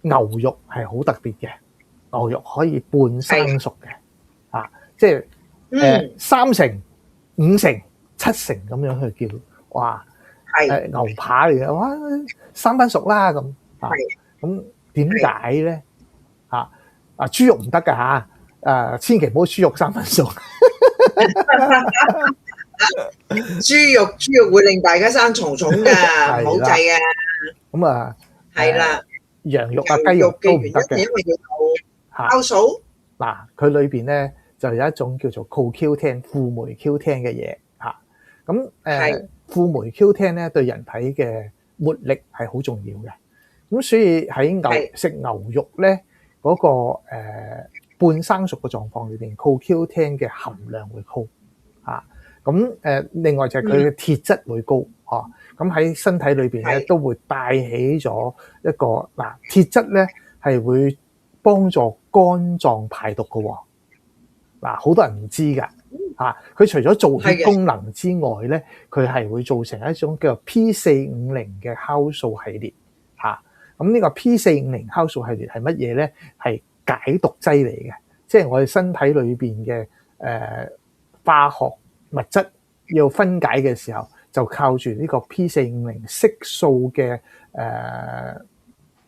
牛肉係好特別嘅，牛肉可以半生熟嘅，即係3成、5成、7成咁樣去叫，哇！牛扒嚟嘅，哇，3分熟啦咁咁點解咧？豬肉唔得㗎嚇，千祈唔好豬肉3分熟。豬肉會令大家生蟲蟲㗎，唔好制㗎。咁啊，係啦，羊肉啊、雞肉都唔得嘅，因為要酵素。嗱，佢裏邊咧就有一種叫做 CoQ10 輔酶 Q10 嘅嘢嚇。咁輔酶 Q10咧對人體嘅活力係好重要嘅。咁所以喺食牛肉咧嗰個半生熟嘅狀況裏邊 ，CoQ10 嘅含量會高嚇。咁另外就係佢嘅鐵質會高嚇。咁喺身體裏邊咧都會帶起咗一個鐵質咧係會幫助肝臟排毒嘅喎。好多人唔知㗎嚇。佢除咗做血功能之外咧，佢係會造成一種叫做 P450嘅酵素系列嚇。咁呢個 P450酵素系列係乜嘢咧？係解毒劑嚟嘅，即係我哋身體裏邊嘅化學物質要分解嘅時候，就靠住呢個 P450色素嘅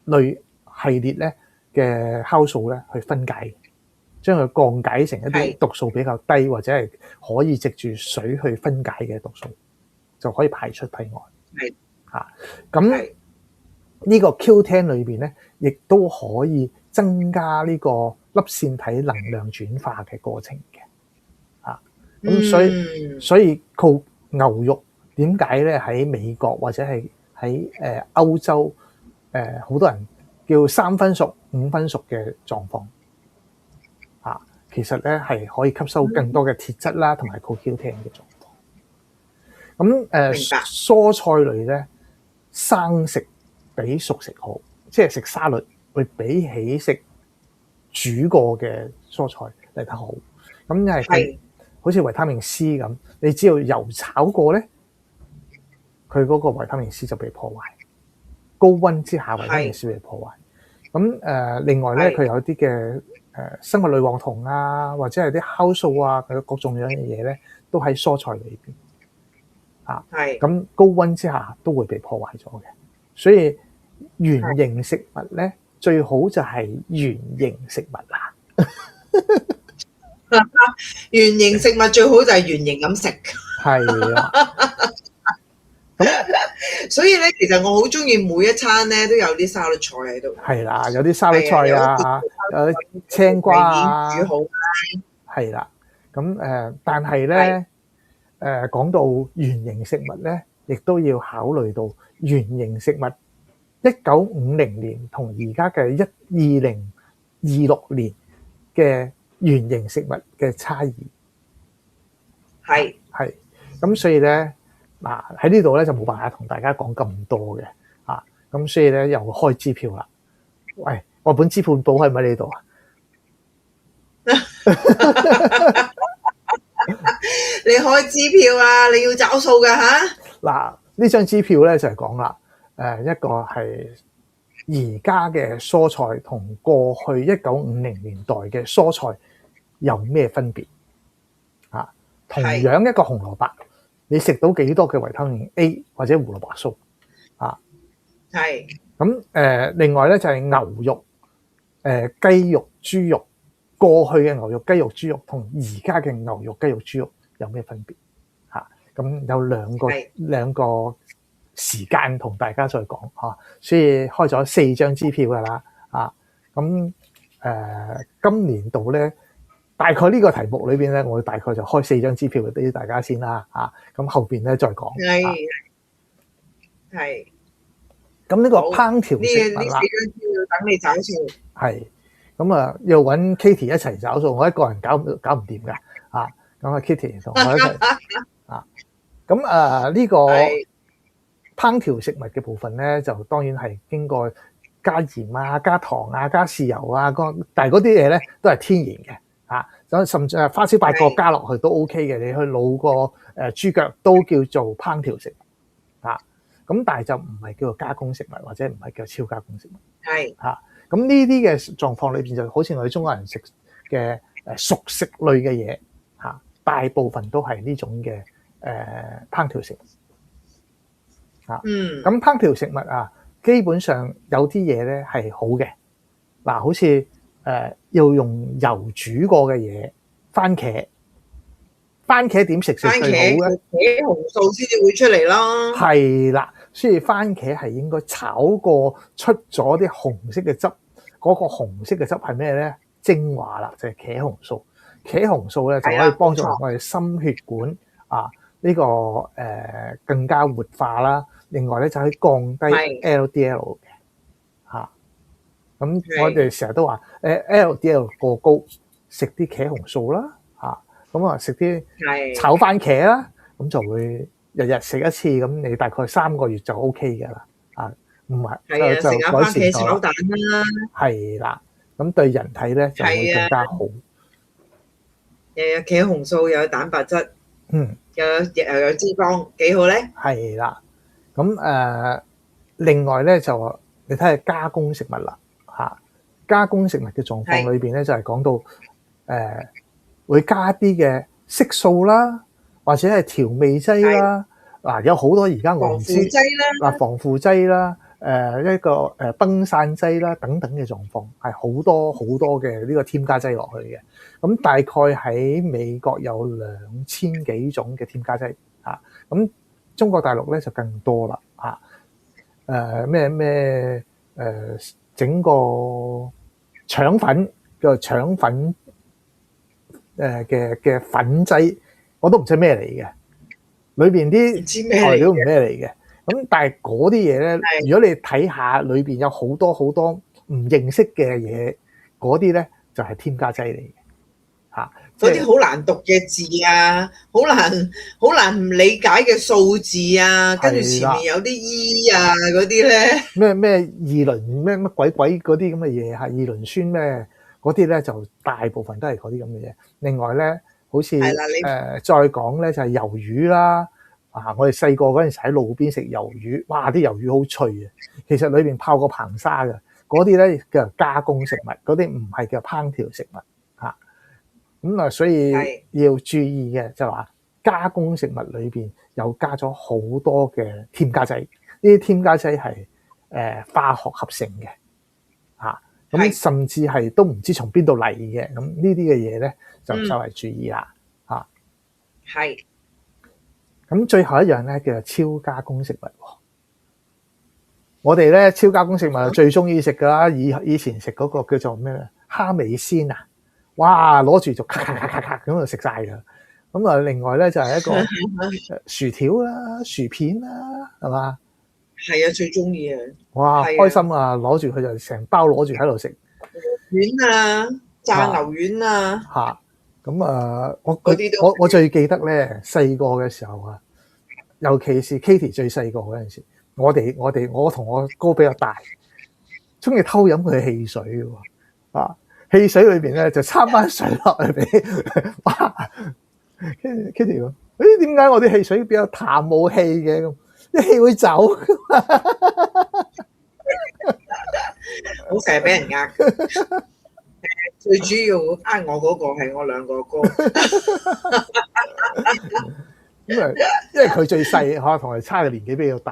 類系列咧嘅酵素咧去分解，將佢降解成一啲毒素比較低或者係可以藉住水去分解嘅毒素，就可以排出體外。咁呢個 Q10 裏邊咧，亦都可以增加呢個粒線體能量轉化嘅過程嘅。咁所以牛肉點解咧喺美國或者係喺歐洲好多人叫3分熟、5分熟嘅狀況其實咧係可以吸收更多嘅鐵質啦，同埋 CoQ10 嘅狀況。咁蔬菜類咧生食比熟食好，即係食沙律會比起食煮過嘅蔬菜嚟得好。咁因為好似維他命 C 咁，你只要油炒過咧，佢嗰個維他命 C 就被破壞。高溫之下維他命 C 被破壞。咁另外咧，佢有啲嘅生物類黃酮啊，或者係啲酵素啊，佢各種樣嘅嘢咧，都喺蔬菜裏邊。咁高溫之下都會被破壞咗嘅。所以原形食物咧，最好就係原形食物啦。原形食物最好就係原形咁食。係啦。所以咧，其實我好中意每一餐咧都有啲沙律菜喺度。係啦，有啲沙律菜啊，有啲青瓜啊，煮好啦。係啦。咁但係咧講到原形食物咧，亦都要考慮到原形食物1950年同而家嘅2026年嘅原形食物嘅差異。係。咁所以咧，嗱喺呢度咧就冇辦法同大家講咁多嘅。咁所以咧又開支票啦。喂，我本支票簿喺唔喺呢度啊？你開支票啊，你要找數噶嚇。嗱，呢張支票咧就係講啦，一個係而家嘅蔬菜同過去1950年代嘅蔬菜有咩分別？同樣一個紅蘿蔔，你食到幾多嘅維他命 A 或者胡蘿蔔素？咁另外咧就係牛肉、雞肉、豬肉，過去嘅牛肉、雞肉、豬肉同而家嘅牛肉、雞肉、豬肉有咩分別？咁有兩個時間同大家再講嚇，所以開咗4張支票噶啦。咁今年度咧，大概呢個題目裏邊咧，我大概就開4張支票俾大家先啦。咁後邊咧再講。係。咁呢個烹調食物啦，呢4張支票等你找數。係。咁要揾 Kitty 一齊找數，我一個人搞唔掂㗎。咁Kitty 同我一齊。咁呢個烹調食物嘅部分咧，就當然係經過加鹽啊、加糖啊、加豉油啊，但係嗰啲嘢咧都係天然嘅。甚至係花椒、八角加落去都 OK 嘅。你去滷個豬腳都叫做烹調食物。咁但係就唔係叫做加工食物，或者唔係叫超加工食物。咁呢啲嘅狀況裏邊，就好似我哋中國人食嘅熟食類嘅嘢，大部分都係呢種嘅烹調食物。咁烹調食物基本上有啲嘢咧係好嘅。好似要用油煮過嘅嘢，番茄點食最好嘅？茄紅素先至會出嚟咯。係啦，所以番茄係應該炒過出咗啲紅色嘅汁。嗰個紅色嘅汁係咩咧？精華啦，就係茄紅素。茄紅素咧就可以幫助我哋心血管呢個更加活化啦。另外咧就可以降低 LDL 嘅。咁我哋成日都話LDL 過高，食啲茄紅素啦。咁食啲炒番茄啦，咁就會日日食一次，咁你大概3個月就 OK 嘅啦。唔係就食下番茄炒蛋啦。係啦，咁對人體咧就會更加好。又有茄紅素，又有蛋白質，又有脂肪，幾好咧？係啦，咁另外咧就你睇下加工食物啦。加工食物嘅狀況裏邊咧，就係講到會加啲嘅色素啦，或者係調味劑啦。有好多而家我唔知防腐劑啦，一個崩散劑啦等等嘅狀況，係好多好多嘅呢個添加劑落去嘅。咁大概喺美國有2000幾種嘅添加劑。咁中國大陸咧就更多啦。整個腸粉嘅腸粉嘅粉劑，我都唔知咩嚟嘅，裏邊啲材料唔咩嚟嘅。咁但係嗰啲嘢咧，如果你睇下裏邊有好多好多唔認識嘅嘢，嗰啲咧就係添加劑嚟嘅。嗰啲好難讀嘅字啊，好難唔理解嘅數字啊，跟住前面有啲 E 啊嗰啲咧，咩二輪咩鬼嗰啲咁嘅嘢，二輪酸咩嗰啲咧，就大部分都係嗰啲咁嘅嘢。另外咧，好似再講咧就係魷魚啦，我哋細個嗰陣時喺路邊食魷魚，哇！啲魷魚好脆啊，其實裏邊泡過硼砂嘅，嗰啲咧叫加工食物，嗰啲唔係叫烹調食物嚇。咁所以要注意嘅就話加工食物裏邊有加咗好多嘅添加劑，呢啲添加劑係化學合成嘅嚇，咁甚至係都唔知從邊度嚟嘅，咁呢啲嘅嘢咧就稍為注意啦嚇。係。咁最後一樣咧叫做超加工食物。我哋咧超加工食物最中意食噶啦，以前食嗰個叫做咩咧蝦味鮮啊，哇！攞住就咔咔咔咔咔咁就食晒噶。咁啊，另外咧就係一個薯條啦、薯片啦，係嘛？係啊，最中意啊！哇，開心啊！攞住佢就成包攞住喺度食。丸啊，炸牛丸啊。嚇！咁啊，我最記得咧細個嘅時候啊，尤其是 Katie 最細個嗰陣時，我同我哥比較大，中意偷飲佢嘅汽水嘅喎。啊，汽水裏邊咧就參翻水落去俾，哇！跟住 Katie 講：誒點解我啲汽水比較淡冇氣嘅？咁啲氣會走。好成日俾人呃。最主要呃我嗰個係我兩個哥。咁啊，因為佢最細，可能同佢差嘅年紀比較大，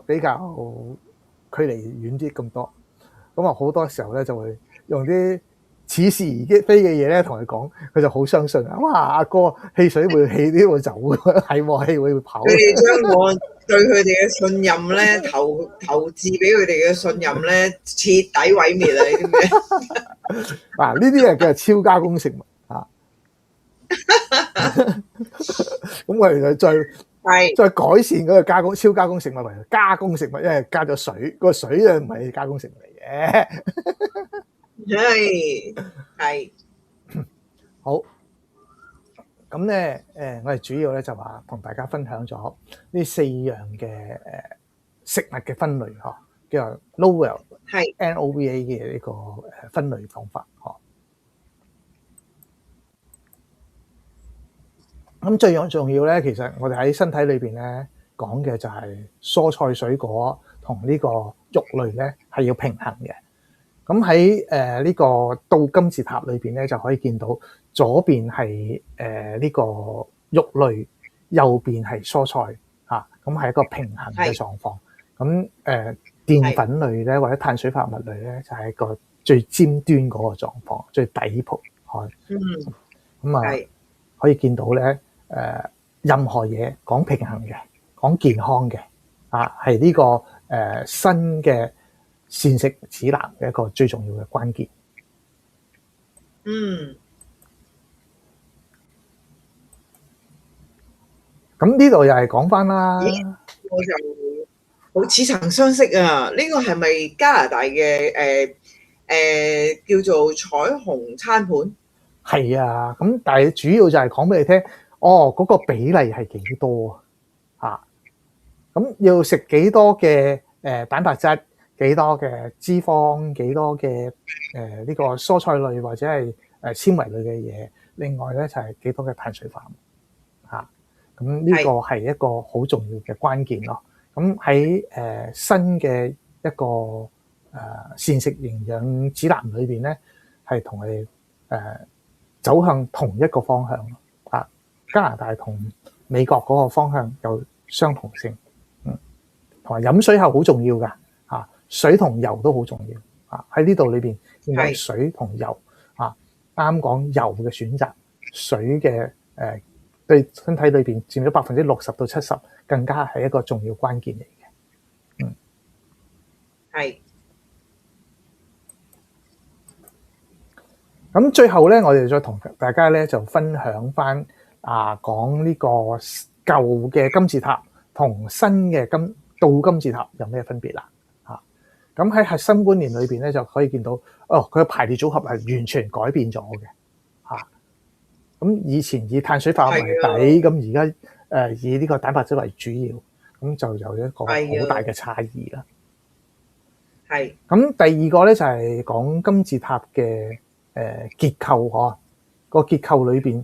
比較距離遠啲咁多。咁啊，好多時候咧就會用啲似是而非嘅嘢咧同佢講，佢就好相信啊！哇，阿哥汽水會氣啲會走嘅，係喎，氣會跑。佢哋將我對佢哋嘅信任咧投資俾佢哋嘅信任咧徹底毀滅啦！呢啲咩？嗱，呢啲係叫做超加工食物啊！咁我哋就再改善嗰個超加工食物為加工食物，因為加咗水，個水啊唔係加工食物嚟嘅。係好。咁咧我哋主要咧就話同大家分享咗呢4樣嘅食物嘅分類嗬，叫做 Nova NOVA 嘅呢個分類方法嗬。咁最重要咧，其實我哋喺身體裏邊咧講嘅就係蔬菜水果同呢個肉類咧係要平衡嘅。咁喺呢個倒金字塔裏邊咧就可以見到左邊係呢個肉類，右邊係蔬菜嚇，咁係一個平衡嘅狀況。咁澱粉類咧或者碳水化合物類咧就係一個最尖端嗰個狀況，最底部係。咁啊可以見到咧任何嘢講平衡嘅，講健康嘅係呢個新嘅膳食指南嘅一個最重要嘅關鍵。咁呢度又係講翻啦。我就好似曾相識啊！呢個係咪加拿大嘅叫做彩虹餐盤？係啊，咁但係主要就係講俾你聽，嗰個比例係幾多啊？咁要食幾多嘅蛋白質，幾多嘅脂肪，幾多嘅呢個蔬菜類或者係纖維類嘅嘢，另外咧就係幾多嘅碳水化合物嚇。咁呢個係一個好重要嘅關鍵咯。咁喺新嘅一個膳食營養指南裏邊咧，係同我哋走向同一個方向啊。加拿大同美國嗰個方向有相同性，同埋飲水係好重要㗎嚇，水同油都好重要啊。喺呢度裏邊見到水同油啊，啱講油嘅選擇，水嘅對身體裏邊佔咗60%到70%，更加係一個重要關鍵嚟嘅。係。咁最後咧，我哋再同大家咧就分享翻講呢個舊嘅金字塔同新嘅倒金字塔有咩分別啦？咁喺核心觀念裏邊咧就可以見到，佢嘅排列組合係完全改變咗嘅。咁以前以碳水化合物為底，咁而家以呢個蛋白質為主要，咁就有一個好大嘅差異啦。係。咁第二個咧就係講金字塔嘅結構，個結構裏邊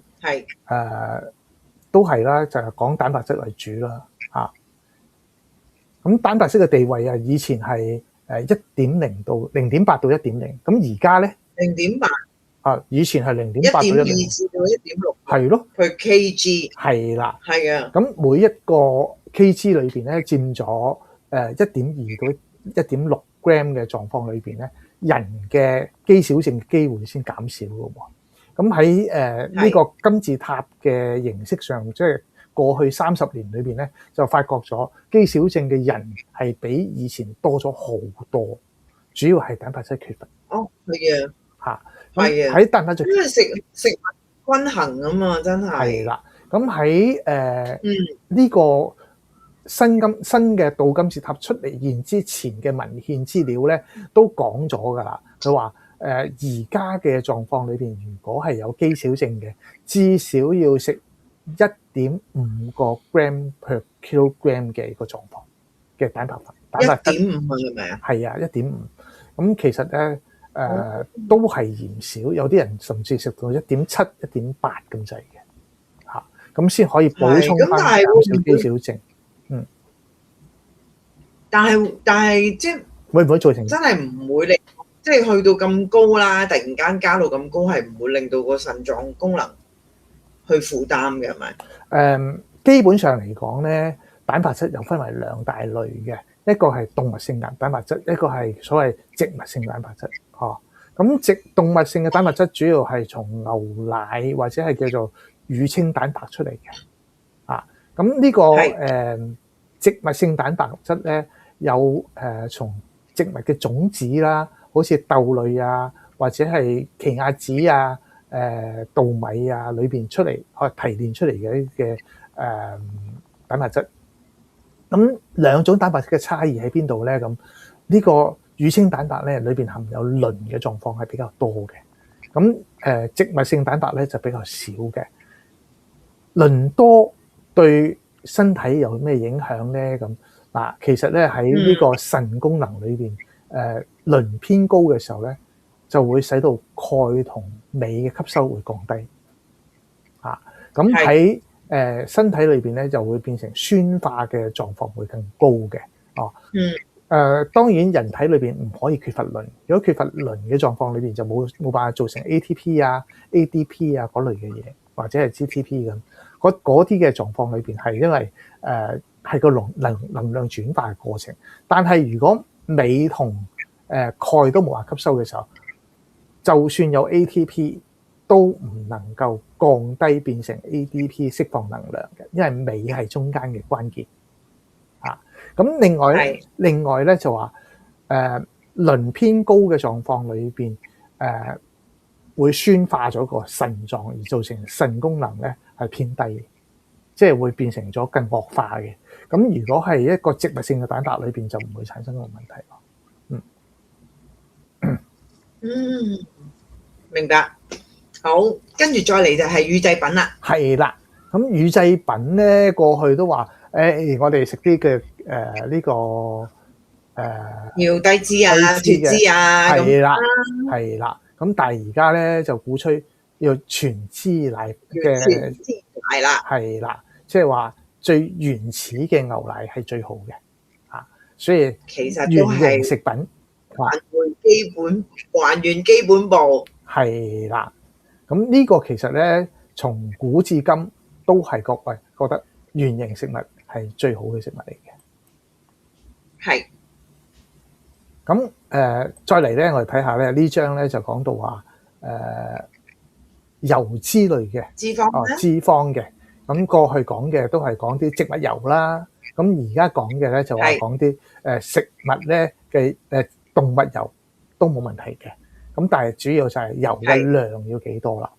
都係啦，就係講蛋白質為主啦嚇。咁蛋白質嘅地位啊，以前係1.0到0.8到1.0，咁而家咧0.8，以前係0.8到1.2 1.0，至到1.6，係咯， per kg，係啦，係啊，咁每一個 kg 裏邊咧佔咗1.2到1.6 gram 嘅狀況裏邊咧，人嘅肌少症嘅機會先減少嘅喎。咁喺呢個金字塔嘅形式上，即係過去30年裏邊咧，就發覺咗肌少症嘅人係比以前多咗好多，主要係蛋白質缺乏。哦，係啊，嚇，係啊，喺蛋白質，因為食物均衡啊嘛，真係。係啦，咁喺嗯呢個新嘅倒金字塔出嚟現之前嘅文獻資料咧，都講咗㗎啦。佢話而家嘅狀況裏邊，如果係有肌少症嘅，至少要食1.5個 gram per kilogram 嘅一個狀況嘅蛋白質。1.5係咪啊？係啊，1.5。咁其實咧都係嫌少，有啲人甚至食到1.7、1.8咁滯嘅嚇，咁先可以補充翻減少肌少症。但係即係會唔會造成真係唔會令即係去到咁高啦？突然間加到咁高，係唔會令到個腎臟功能去負擔嘅係咪？基本上嚟講咧，蛋白質又分為2大類嘅，一個係動物性蛋白質，一個係所謂植物性蛋白質。咁動物性嘅蛋白質主要係從牛奶或者係叫做乳清蛋白出嚟嘅。咁呢個植物性蛋白質咧，有從植物嘅種子啦，好似豆類啊，或者係奇亞籽啊、稻米啊裏邊出嚟提煉出嚟嘅蛋白質。咁兩種蛋白質嘅差異喺邊度咧？咁呢個乳清蛋白咧，裏邊含有磷嘅狀況係比較多嘅。咁植物性蛋白咧就比較少嘅。磷多對身體有咩影響咧？咁嗱，其實咧喺呢個腎功能裏邊，磷偏高嘅時候咧，就會使到鈣同鎂嘅吸收會降低。咁喺身體裏邊咧，就會變成酸化嘅狀況會更高嘅。當然人體裏邊唔可以缺乏磷，如果缺乏磷嘅狀況裏邊，就冇辦法造成 ATP 啊、ADP 啊嗰類嘅嘢，或者係 GTP 咁。嗰啲嘅狀況裏邊係因為係個能量轉化嘅過程，但係如果鎂同鈣都冇法吸收嘅時候，就算有 ATP 都唔能夠降低變成 ADP 釋放能量嘅，因為鎂係中間嘅關鍵。咁另外咧就話磷偏高嘅狀況裏邊會酸化咗個腎臟，而造成腎功能咧係偏低，即係會變成咗更惡化嘅。咁如果係一個植物性嘅蛋白裏邊，就唔會產生呢個問題咯。明白。好，跟住再嚟就係乳製品啦。係啦，咁乳製品咧過去都話我哋食啲嘅呢個要低脂啊、脫脂啊，係啦，係啦。咁但係而家咧就鼓吹要全脂奶嘅，係啦，係啦，即係話最原始嘅牛奶係最好嘅所以其實都係原型食品還原基本步，係啦。咁呢個其實咧，從古至今都係各位覺得原型食物係最好嘅食物嚟嘅。係。咁再嚟咧，我哋睇下咧呢張咧就講到話油脂類嘅脂肪嘅。咁過去講嘅都係講啲植物油啦。咁而家講嘅咧就話講啲食物咧嘅動物油都冇問題嘅。咁但係主要就係油嘅量要幾多啦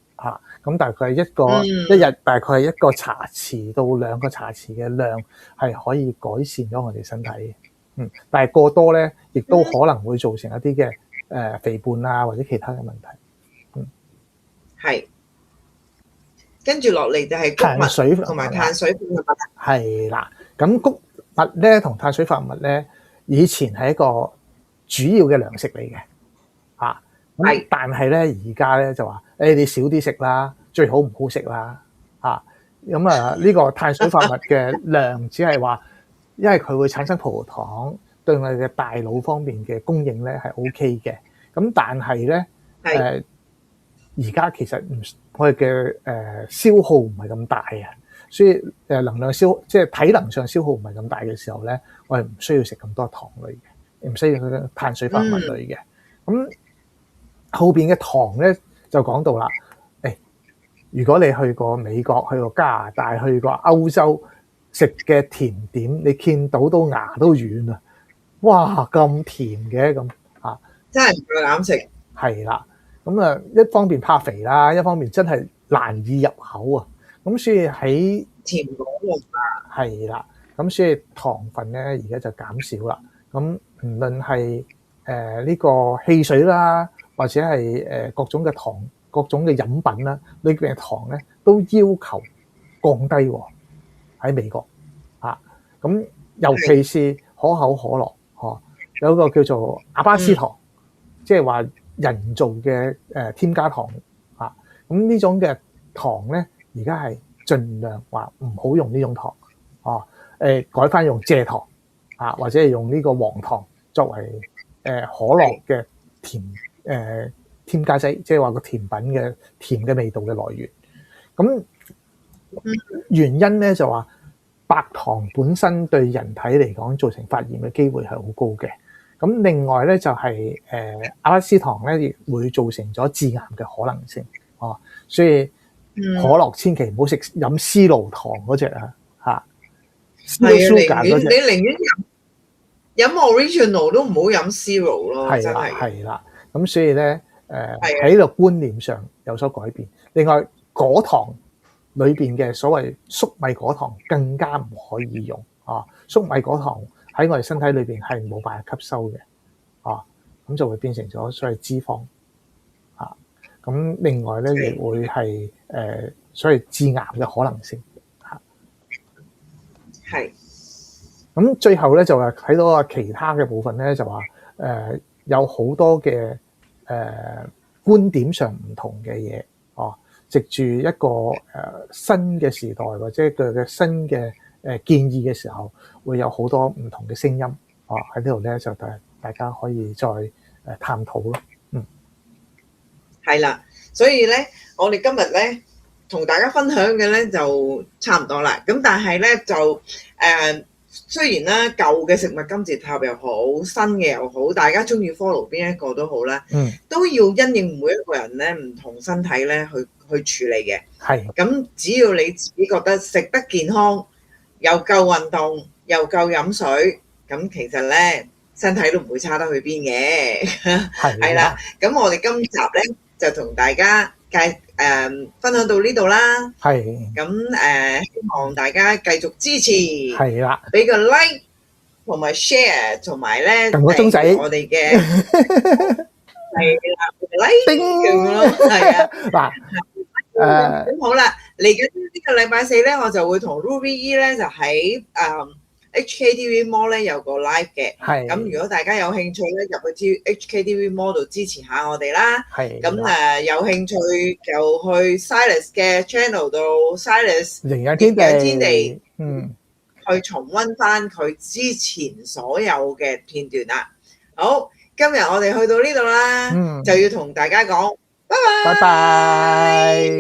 咁大概一日大概係1個茶匙到2個茶匙嘅量係可以改善咗我哋身體嘅。但係過多咧，亦都可能會造成一啲嘅肥胖啊或者其他嘅問題。係。跟住落嚟就係穀物同埋碳水化合物。係啦，咁穀物咧同碳水化合物咧，以前係一個主要嘅糧食嚟嘅。但係咧而家咧就話你少啲食啦，最好唔好食啦咁啊，呢個碳水化合物嘅量只係話，因為佢會產生葡萄糖，對我哋嘅大腦方面嘅供應咧係 OK 嘅。咁但係咧而家其實我哋嘅消耗唔係咁大啊，所以能量即係體能上消耗唔係咁大嘅時候咧，我哋唔需要食咁多糖類嘅，唔需要佢碳水化合物類嘅。咁後邊嘅糖咧就講到啦，如果你去過美國、去過加拿大、去過歐洲食嘅甜點，你見到牙都軟啊！哇，咁甜嘅咁啊，真係唔夠膽食。係啦，咁啊一方面怕肥啦，一方面真係難以入口啊。咁所以喺甜果喎，係啦，咁所以糖分咧而家就減少啦。咁唔論係呢個汽水啦，或者係各種嘅糖、各種嘅飲品啦，裏邊嘅糖咧都要求降低喎。喺美國啊，咁尤其是可口可樂，有一個叫做阿巴斯糖，即係話人造嘅添加糖啊。咁呢種嘅糖咧，而家係盡量話唔好用呢種糖，改翻用蔗糖啊，或者係用呢個黃糖作為可樂嘅添加劑，即係話個甜品嘅甜嘅味道嘅來源。咁原因咧就話白糖本身對人體嚟講造成發炎嘅機會係好高嘅。咁另外咧就係阿巴斯糖咧亦會造成咗致癌嘅可能性。所以可樂千祈唔好飲絲露糖嗰隻啊嚇。係啊，你寧願飲 original 都唔好飲 zero 咯，真係。係啦，咁所以咧喺呢個觀念上有所改變。另外果糖裏邊嘅所謂粟米果糖更加唔可以用啊！粟米果糖喺我哋身體裏邊係冇辦法吸收嘅咁就會變成咗所謂脂肪咁另外咧亦會係所謂致癌嘅可能性係。咁最後咧就係睇到其他嘅部分咧，就話有好多嘅觀點上唔同嘅嘢藉住一個新嘅時代或者佢嘅新嘅建議嘅時候，會有好多唔同嘅聲音喺呢度咧，就大家可以再探討咯。係啦，所以咧，我哋今日咧同大家分享嘅咧就差唔多啦。咁但係咧就雖然啦舊嘅食物金字塔又好，新嘅又好，大家中意 follow 邊一個都好啦，都要因應每一個人咧唔同身體咧去處理嘅。係。咁只要你自己覺得食得健康，又夠運動，又夠飲水，咁其實咧身體都唔會差得去邊嘅。係啦，咁我哋今集咧就同大家分享到呢度啦。係。咁希望大家繼續支持。係啦。俾個 like 同埋 share， 同埋咧撳個鐘仔，我哋嘅係啦 like 咁咯，係啊嗱。咁好啦，嚟緊呢個禮拜四咧，我就會同 Ruby E 咧就喺HKTV Mall 咧有個 live 嘅。係。咁如果大家有興趣咧，入去 HKTV Mall 度支持下我哋啦。係。咁有興趣就去 Silas 嘅 channel 度 Silas 營養天地，去重溫翻佢之前所有嘅片段啦。好，今日我哋去到呢度啦，就要同大家講拜拜。拜拜。